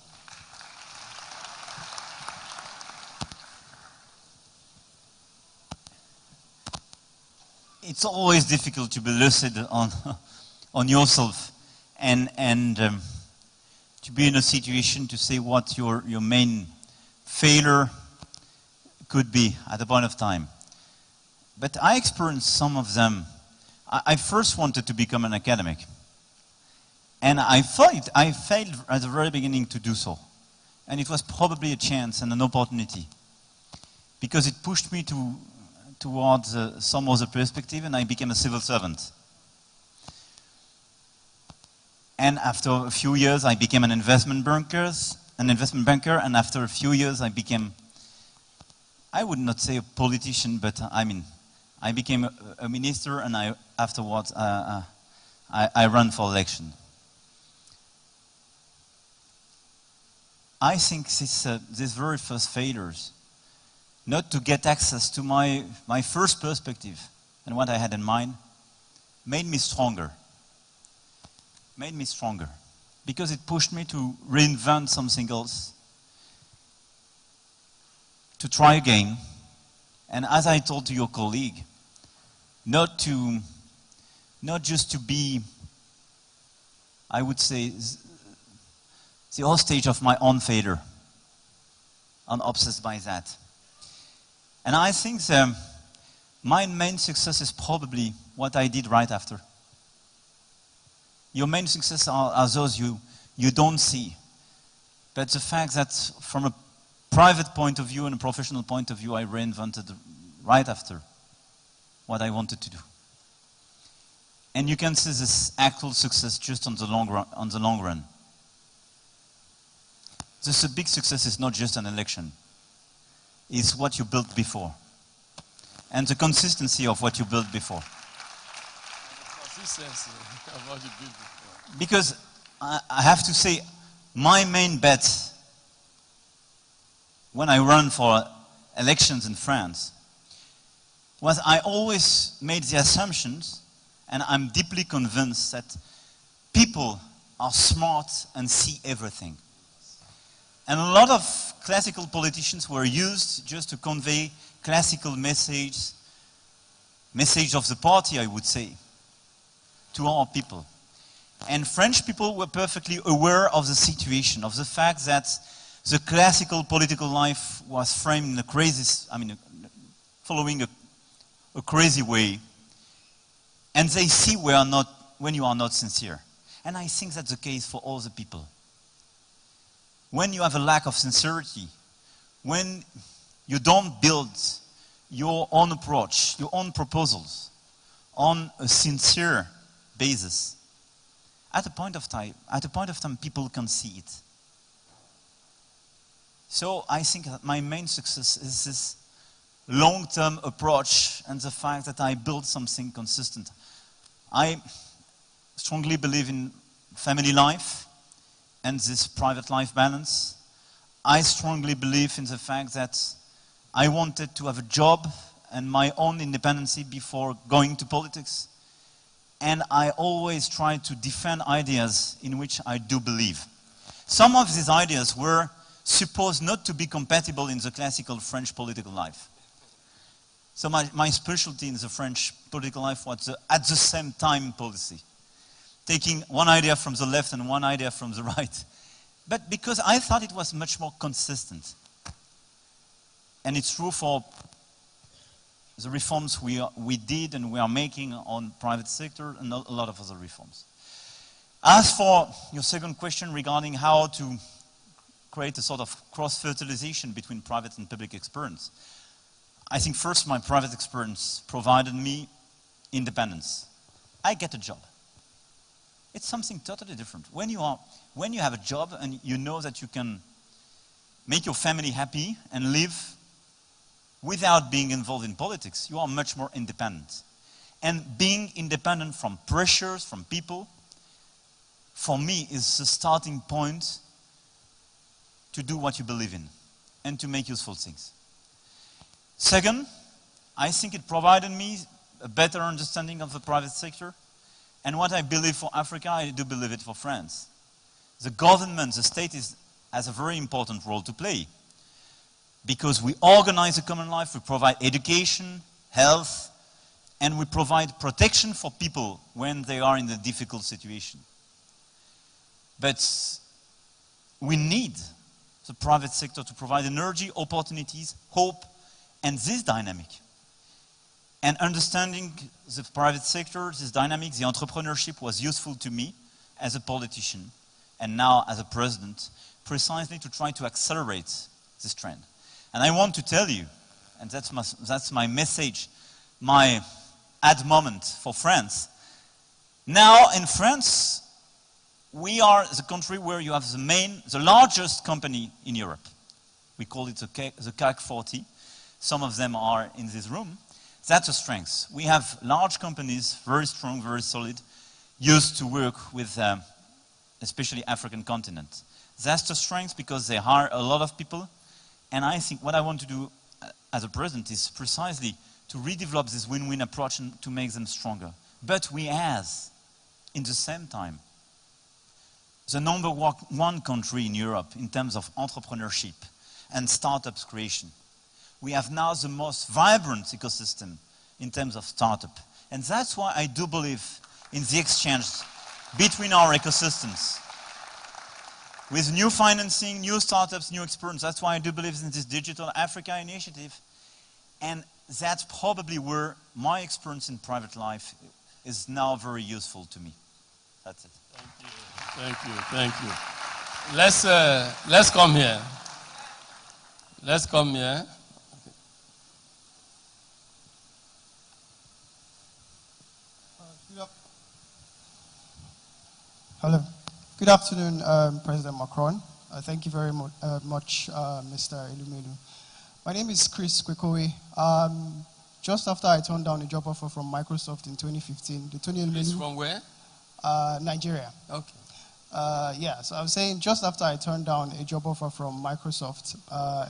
It's always difficult to be lucid on yourself and to be in a situation to say what your main failure could be at a point of time. But I experienced some of them. I first wanted to become an academic. And I failed at the very beginning to do so. And it was probably a chance and an opportunity, because it pushed me towards some other perspective, and I became a civil servant. And after a few years, I became an investment banker, and after a few years, I became, I would not say a politician, but I became a minister, and afterwards, I ran for election. I think these very first failures, not to get access to my first perspective and what I had in mind, made me stronger. Because it pushed me to reinvent something else, to try again. And as I told to your colleague, not just to be, I would say, the hostage of my own failure, and obsessed by that. And I think my main success is probably what I did right after. Your main success are those you don't see. But the fact that from a private point of view and a professional point of view, I reinvented right after what I wanted to do. And you can see this actual success just on the long run. This big success is not just an election. It's what you built before. And the consistency of what you built before. Consistency of what you built before. Because I have to say, my main bet when I ran for elections in France was I always made the assumptions, and I'm deeply convinced that people are smart and see everything. And a lot of classical politicians were used just to convey classical message of the party, I would say, to our people. And French people were perfectly aware of the situation, of the fact that the classical political life was framed in a crazy, following a crazy way. And they see when you are not sincere. And I think that's the case for all the people. When you have a lack of sincerity, when you don't build your own approach, your own proposals on a sincere basis, at a point of time, people can see it. So I think that my main success is this long-term approach and the fact that I build something consistent. I strongly believe in family life and this private life balance. I strongly believe in the fact that I wanted to have a job and my own independence before going to politics. And I always try to defend ideas in which I do believe. Some of these ideas were supposed not to be compatible in the classical French political life. So my specialty in the French political life was the at the same time policy. Taking one idea from the left and one idea from the right. But because I thought it was much more consistent. And it's true for the reforms we did and we are making on private sector and a lot of other reforms. As for your second question regarding how to create a sort of cross-fertilization between private and public experience, I think first my private experience provided me independence. I get a job. It's something totally different. When you have a job and you know that you can make your family happy and live without being involved in politics, you are much more independent. And being independent from pressures, from people, for me is the starting point to do what you believe in and to make useful things. Second, I think it provided me a better understanding of the private sector. And what I believe for Africa, I do believe it for France. The government, the state has a very important role to play. Because we organize a common life, we provide education, health, and we provide protection for people when they are in a difficult situation. But we need the private sector to provide energy, opportunities, hope, and this dynamic. And understanding the private sector, this dynamic, the entrepreneurship was useful to me as a politician and now as a president, precisely to try to accelerate this trend. And I want to tell you, and that's my message, my ad moment for France. Now in France, we are the country where you have the largest company in Europe. We call it the CAC 40. Some of them are in this room. That's a strength. We have large companies, very strong, very solid, used to work with especially African continent. That's the strength because they hire a lot of people. And I think what I want to do as a president is precisely to redevelop this win-win approach and to make them stronger. But we has, in the same time, the number one country in Europe in terms of entrepreneurship and startups creation. We have now the most vibrant ecosystem in terms of startup. And that's why I do believe in the exchange between our ecosystems. With new financing, new startups, new experience. That's why I do believe in this Digital Africa initiative. And that's probably where my experience in private life is now very useful to me. That's it. Thank you. Thank you. Let's come here. Let's come here. Hello. Good afternoon, President Macron. Thank you very much, Mr. Elumelu. My name is Chris Kwekowe. Just after I turned down a job offer from Microsoft in 2015, the Tony Elumelu... From where? Nigeria. Okay. Yeah, so I was saying just after I turned down a job offer from Microsoft,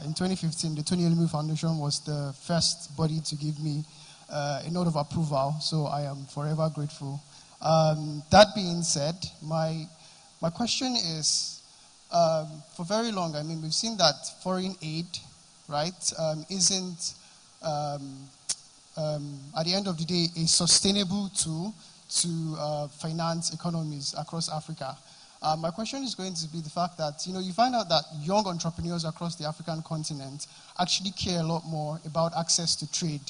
in 2015, the Tony Elumelu Foundation was the first body to give me a note of approval, so I am forever grateful. That being said, my question is, for very long, I mean, we've seen that foreign aid, right, isn't, at the end of the day, a sustainable tool to finance economies across Africa. My question is going to be the fact that, you find out that young entrepreneurs across the African continent actually care a lot more about access to trade.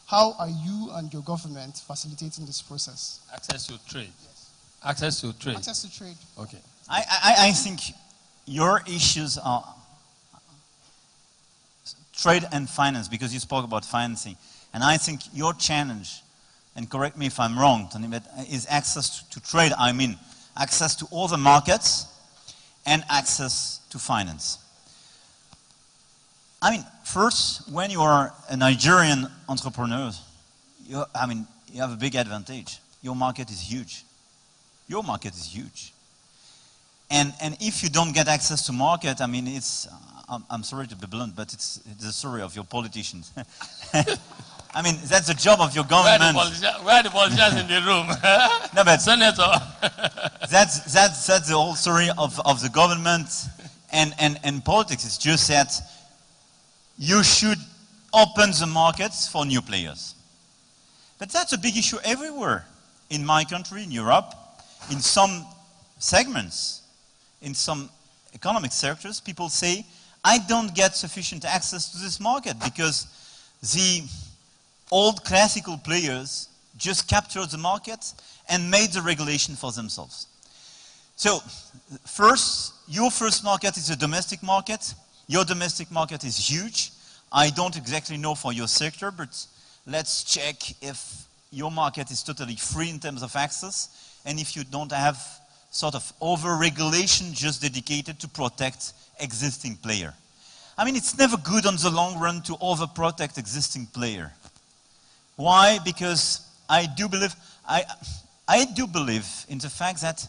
How are you and your government facilitating this process? Access to trade. Yes. Access to trade. Access to trade. Okay. I think your issues are trade and finance, because you spoke about financing. And I think your challenge, and correct me if I'm wrong, Tony, but is access to trade. I mean, access to all the markets and access to finance. I mean, first, when you are a Nigerian entrepreneur, you have a big advantage. Your market is huge. Your market is huge. And if you don't get access to market, I mean, it's, I'm sorry to be blunt, but it's the story of your politicians. I mean, that's the job of your government. Where are the politicians in the room? No, but Senator. that's the whole story of the government and politics. It's just that you should open the markets for new players. But that's a big issue everywhere. In my country, in Europe, in some segments, in some economic sectors, people say, I don't get sufficient access to this market because the old classical players just captured the market and made the regulation for themselves. So, first, your first market is a domestic market. Your domestic market is huge. I don't exactly know for your sector, but let's check if your market is totally free in terms of access, and if you don't have sort of over-regulation just dedicated to protect existing player. I mean, it's never good on the long run to over-protect existing player. Why? Because I do believe in the fact that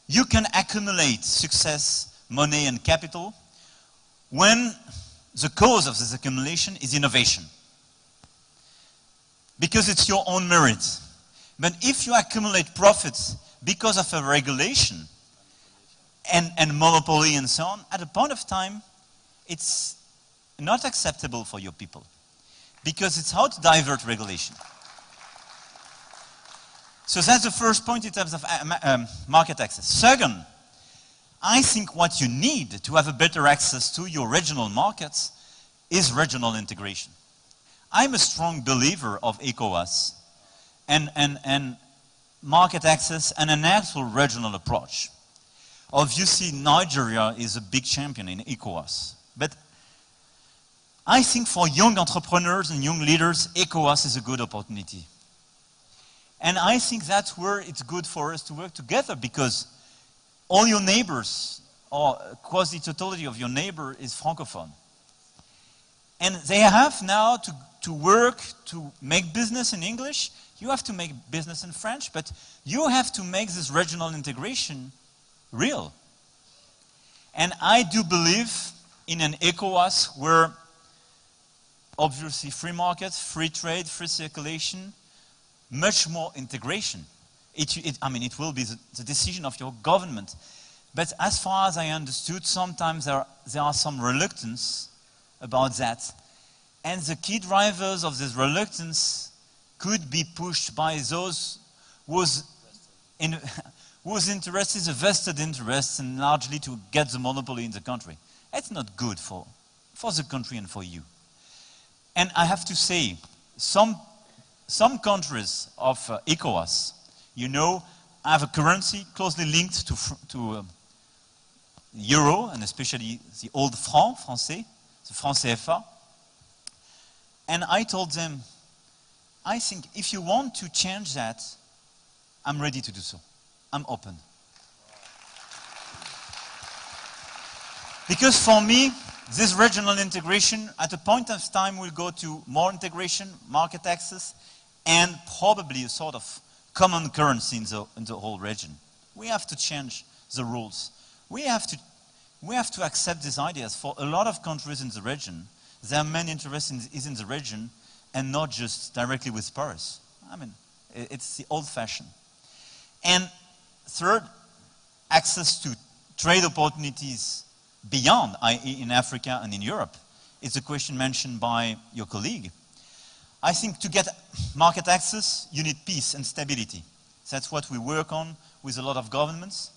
you can accumulate success, money, and capital when the cause of this accumulation is innovation. Because it's your own merit. But if you accumulate profits because of a regulation and monopoly and so on, at a point of time, it's not acceptable for your people. Because it's how to divert regulation. So that's the first point in terms of market access. Second, I think what you need to have a better access to your regional markets is regional integration. I'm a strong believer of ECOWAS and market access and an actual regional approach. Obviously, Nigeria is a big champion in ECOWAS. But I think for young entrepreneurs and young leaders, ECOWAS is a good opportunity. And I think that's where it's good for us to work together, because all your neighbors, or quasi-totality of your neighbor, is Francophone. And they have now to work to make business in English. You have to make business in French, but you have to make this regional integration real. And I do believe in an ECOWAS where obviously free market, free trade, free circulation, much more integration. It will be the decision of your government. But as far as I understood, sometimes there are some reluctance about that. And the key drivers of this reluctance could be pushed by those whose interest is a vested interest and largely to get the monopoly in the country. It's not good for the country and for you. And I have to say, some countries of ECOWAS, have a currency closely linked to euro, and especially the old franc, français, the franc CFA. And I told them, I think if you want to change that, I'm ready to do so. I'm open. Because for me, this regional integration, at a point of time, will go to more integration, market access, and probably a sort of common currency in the whole region. We have to change the rules. We have to accept these ideas. For a lot of countries in the region, their main interest is in the region and not just directly with Paris. I mean, it's the old-fashioned. And third, access to trade opportunities beyond, i.e. in Africa and in Europe, is a question mentioned by your colleague. I think to get market access, you need peace and stability. That's what we work on with a lot of governments.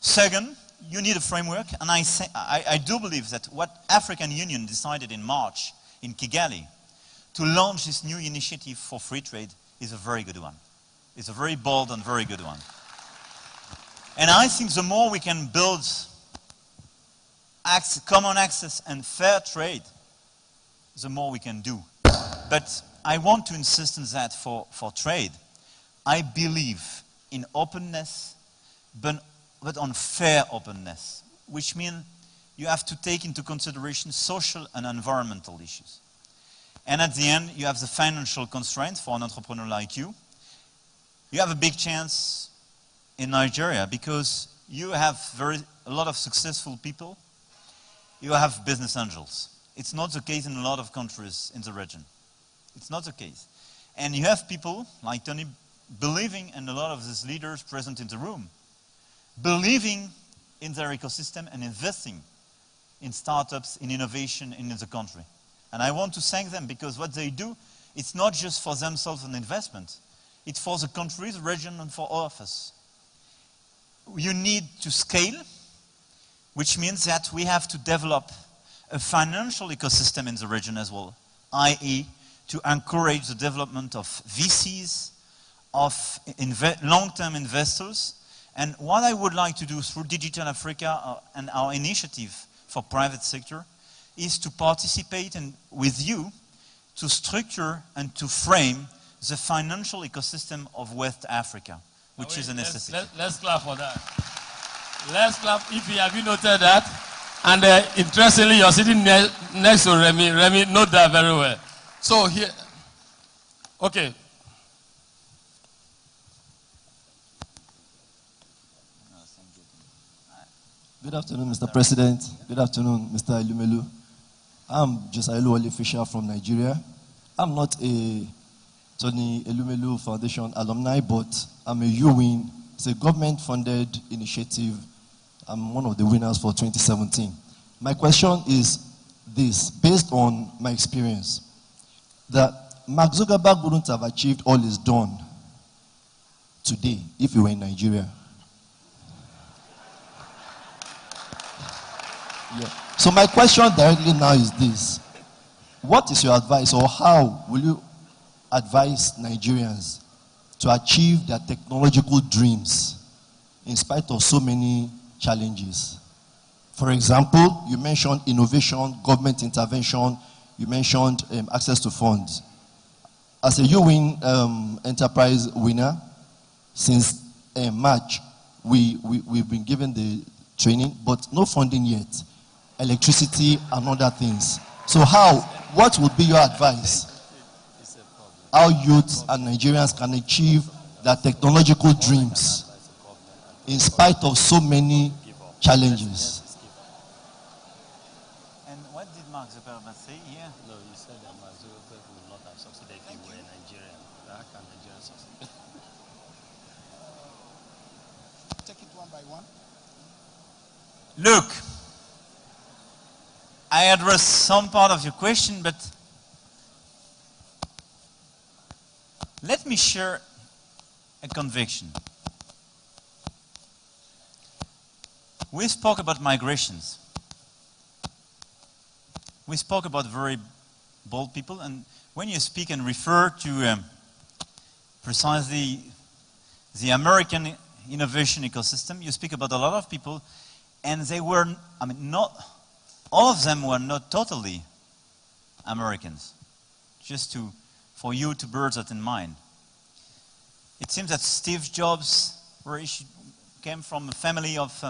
Second, you need a framework, and I do believe that what African Union decided in March in Kigali to launch this new initiative for free trade is a very good one. It's a very bold and very good one. And I think the more we can build common access and fair trade, the more we can do. But I want to insist on that for trade. I believe in openness, but on fair openness, which means you have to take into consideration social and environmental issues. And at the end, you have the financial constraints for an entrepreneur like you. You have a big chance in Nigeria because you have a lot of successful people. You have business angels. It's not the case in a lot of countries in the region. It's not the case. And you have people like Tony believing, and a lot of these leaders present in the room, believing in their ecosystem and investing in startups, in innovation, in the country. And I want to thank them because what they do, it's not just for themselves an investment. It's for the country, the region, and for all of us. You need to scale, which means that we have to develop a financial ecosystem in the region as well, i.e. to encourage the development of VCs, of long-term investors. And what I would like to do through Digital Africa and our initiative for private sector is to participate with you to structure and to frame the financial ecosystem of West Africa, which is a necessity. Let's clap for that. Let's clap if you have noted that. And interestingly, you're sitting next to Remy. Remy, note that very well. So here, okay. Good afternoon, Mr. President. Good afternoon, Mr. Elumelu. I'm Josiah Oluwole Fisher from Nigeria. I'm not a Tony Elumelu Foundation alumni, but I'm a UWIN. It's a government-funded initiative. I'm one of the winners for 2017. My question is this, based on my experience, that Mark Zuckerberg wouldn't have achieved all he's done today if he were in Nigeria. Yeah. So my question directly now is this. What is your advice, or how will you advise Nigerians to achieve their technological dreams in spite of so many challenges? For example, you mentioned innovation, government intervention, you mentioned access to funds. As a UWIN enterprise winner, since March, we've been given the training, but no funding yet. Electricity and other things. So what would be your advice? How youths and Nigerians can achieve their technological dreams in spite of so many challenges? And what did Mark Zuckerberg say here? No, you said that Mark Zuckerberg would not have succeeded if he were a Nigerian. How can Nigerians succeed? Take it one by one. Look, I addressed some part of your question, but let me share a conviction. We spoke about migrations. We spoke about very bold people, and when you speak and refer to precisely the American innovation ecosystem, you speak about a lot of people, and they were, not all of them were not totally Americans. Just for you to bear that in mind. It seems that Steve Jobs came from a family of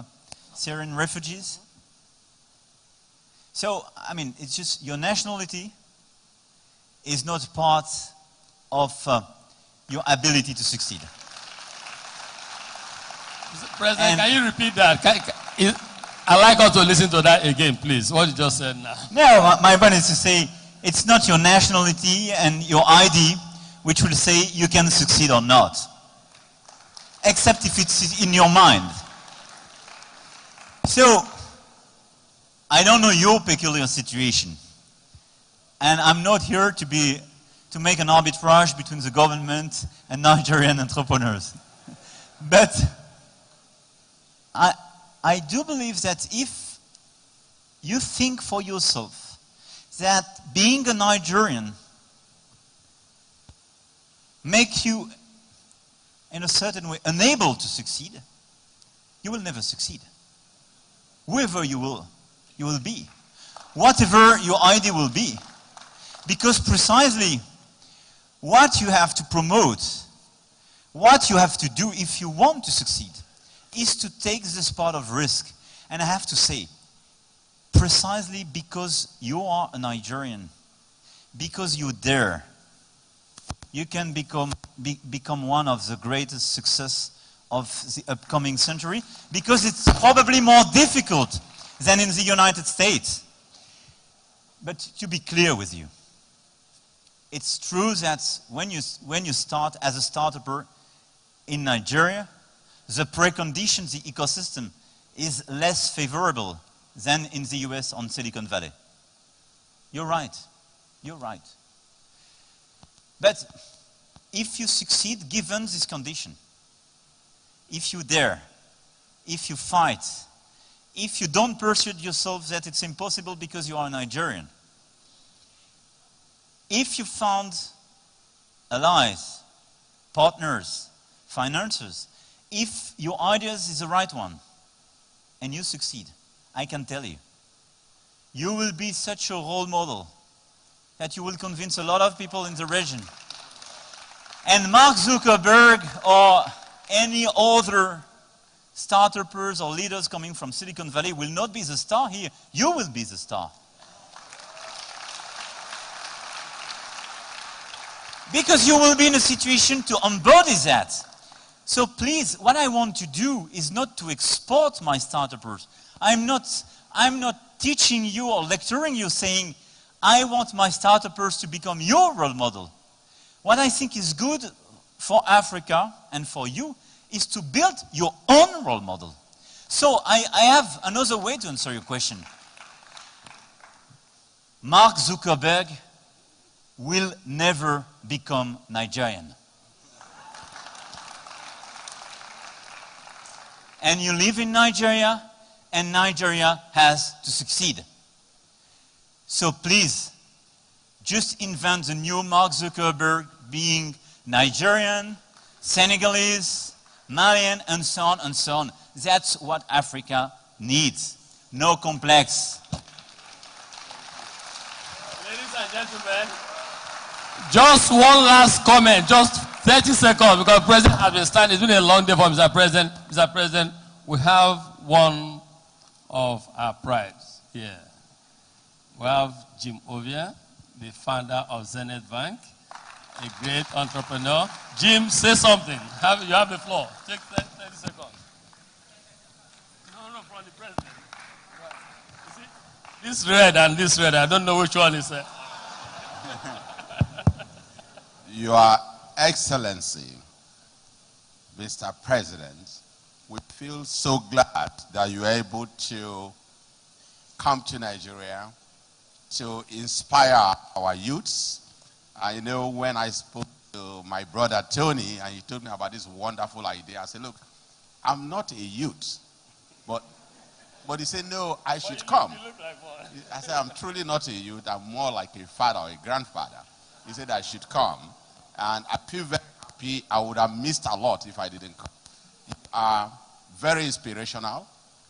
Syrian refugees. So, it's just your nationality is not part of your ability to succeed. President, can you repeat that? I'd like us to listen to that again, please. What you just said now. No, my point is to say, it's not your nationality and your ID which will say you can succeed or not, except if it's in your mind. So, I don't know your peculiar situation, and I'm not here to make an arbitrage between the government and Nigerian entrepreneurs. But I do believe that if you think for yourself that being a Nigerian makes you, in a certain way, unable to succeed, you will never succeed. Whoever you will be. Whatever your idea will be. Because precisely what you have to promote, what you have to do if you want to succeed, is to take this part of risk. And I have to say, precisely because you are a Nigerian, because you dare, you can become one of the greatest success of the upcoming century, because it's probably more difficult than in the United States. But to be clear with you, it's true that when you start as a startup in Nigeria, the precondition, the ecosystem, is less favorable than in the US on Silicon Valley. You're right. You're right. But if you succeed given this condition, if you dare, if you fight, if you don't persuade yourself that it's impossible because you are a Nigerian, if you found allies, partners, financiers, if your ideas is the right one, and you succeed, I can tell you, you will be such a role model that you will convince a lot of people in the region. And Mark Zuckerberg or any other startups or leaders coming from Silicon Valley will not be the star here. You will be the star. Because you will be in a situation to embody that. So please, what I want to do is not to export my startups. I'm not teaching you or lecturing you saying, I want my startups to become your role model. What I think is good for Africa and for you is to build your own role model. So I have another way to answer your question. Mark Zuckerberg will never become Nigerian. And you live in Nigeria, and Nigeria has to succeed. So please, just invent the new Mark Zuckerberg being Nigerian, Senegalese, Malian, and so on and so on. That's what Africa needs. No complex. Ladies and gentlemen, just one last comment, just 30 seconds, because the President has been standing. It's been a long day for Mr. President. Mr. President, we have one of our prides here. We have Jim Ovia, the founder of Zenith Bank, a great entrepreneur. Jim, say something. You have the floor. Take 30 seconds. No, from the President. You see, this red and this red, I don't know which one is it. Your Excellency, Mr. President, we feel so glad that you are able to come to Nigeria to inspire our youths. I know when I spoke to my brother Tony and he told me about this wonderful idea, I said, look, I'm not a youth, but he said, no, I should come. You look like one. I said, I'm truly not a youth, I'm more like a father or a grandfather. He said I should come, and I feel very happy. I would have missed a lot if I didn't come. You are very inspirational,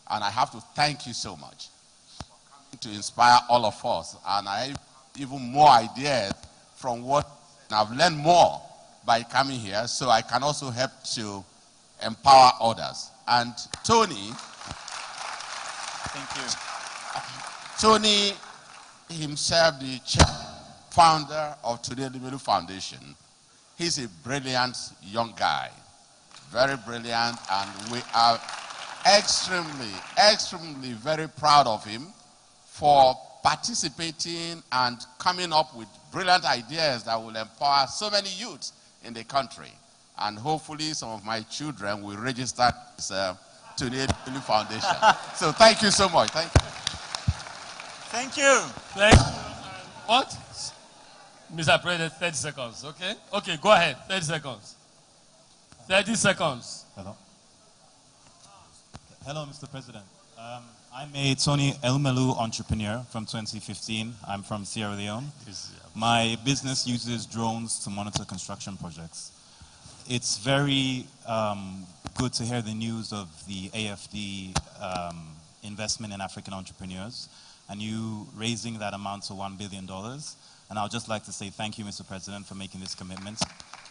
and I have to thank you so much for coming to inspire all of us. And I have even more ideas from what I've learned more by coming here, so I can also help to empower others. And Tony, thank you. Tony himself, the founder of Tony Elumelu Foundation, he's a brilliant young guy, very brilliant, and we are extremely, extremely very proud of him for participating and coming up with brilliant ideas that will empower so many youths in the country. And hopefully some of my children will register this Tony Elumelu Foundation. So thank you so much. Thank you. Thank you. Thank you. What? Mr. President, 30 seconds, okay? Okay, go ahead, 30 seconds. 30 seconds. Hello. Hello, Mr. President. I'm a Tony Elumelu entrepreneur from 2015. I'm from Sierra Leone. My business uses drones to monitor construction projects. It's very good to hear the news of the AFD investment in African entrepreneurs and you raising that amount to $1 billion. And I would just like to say thank you, Mr. President, for making this commitment.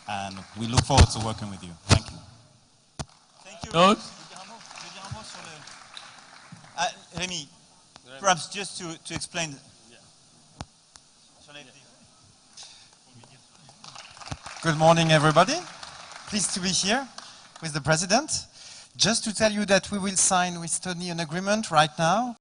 And we look forward to working with you. Thank you. Thank you. Note? Remy, perhaps just to explain. Good morning, everybody. Pleased to be here with the President. Just to tell you that we will sign with Tony an agreement right now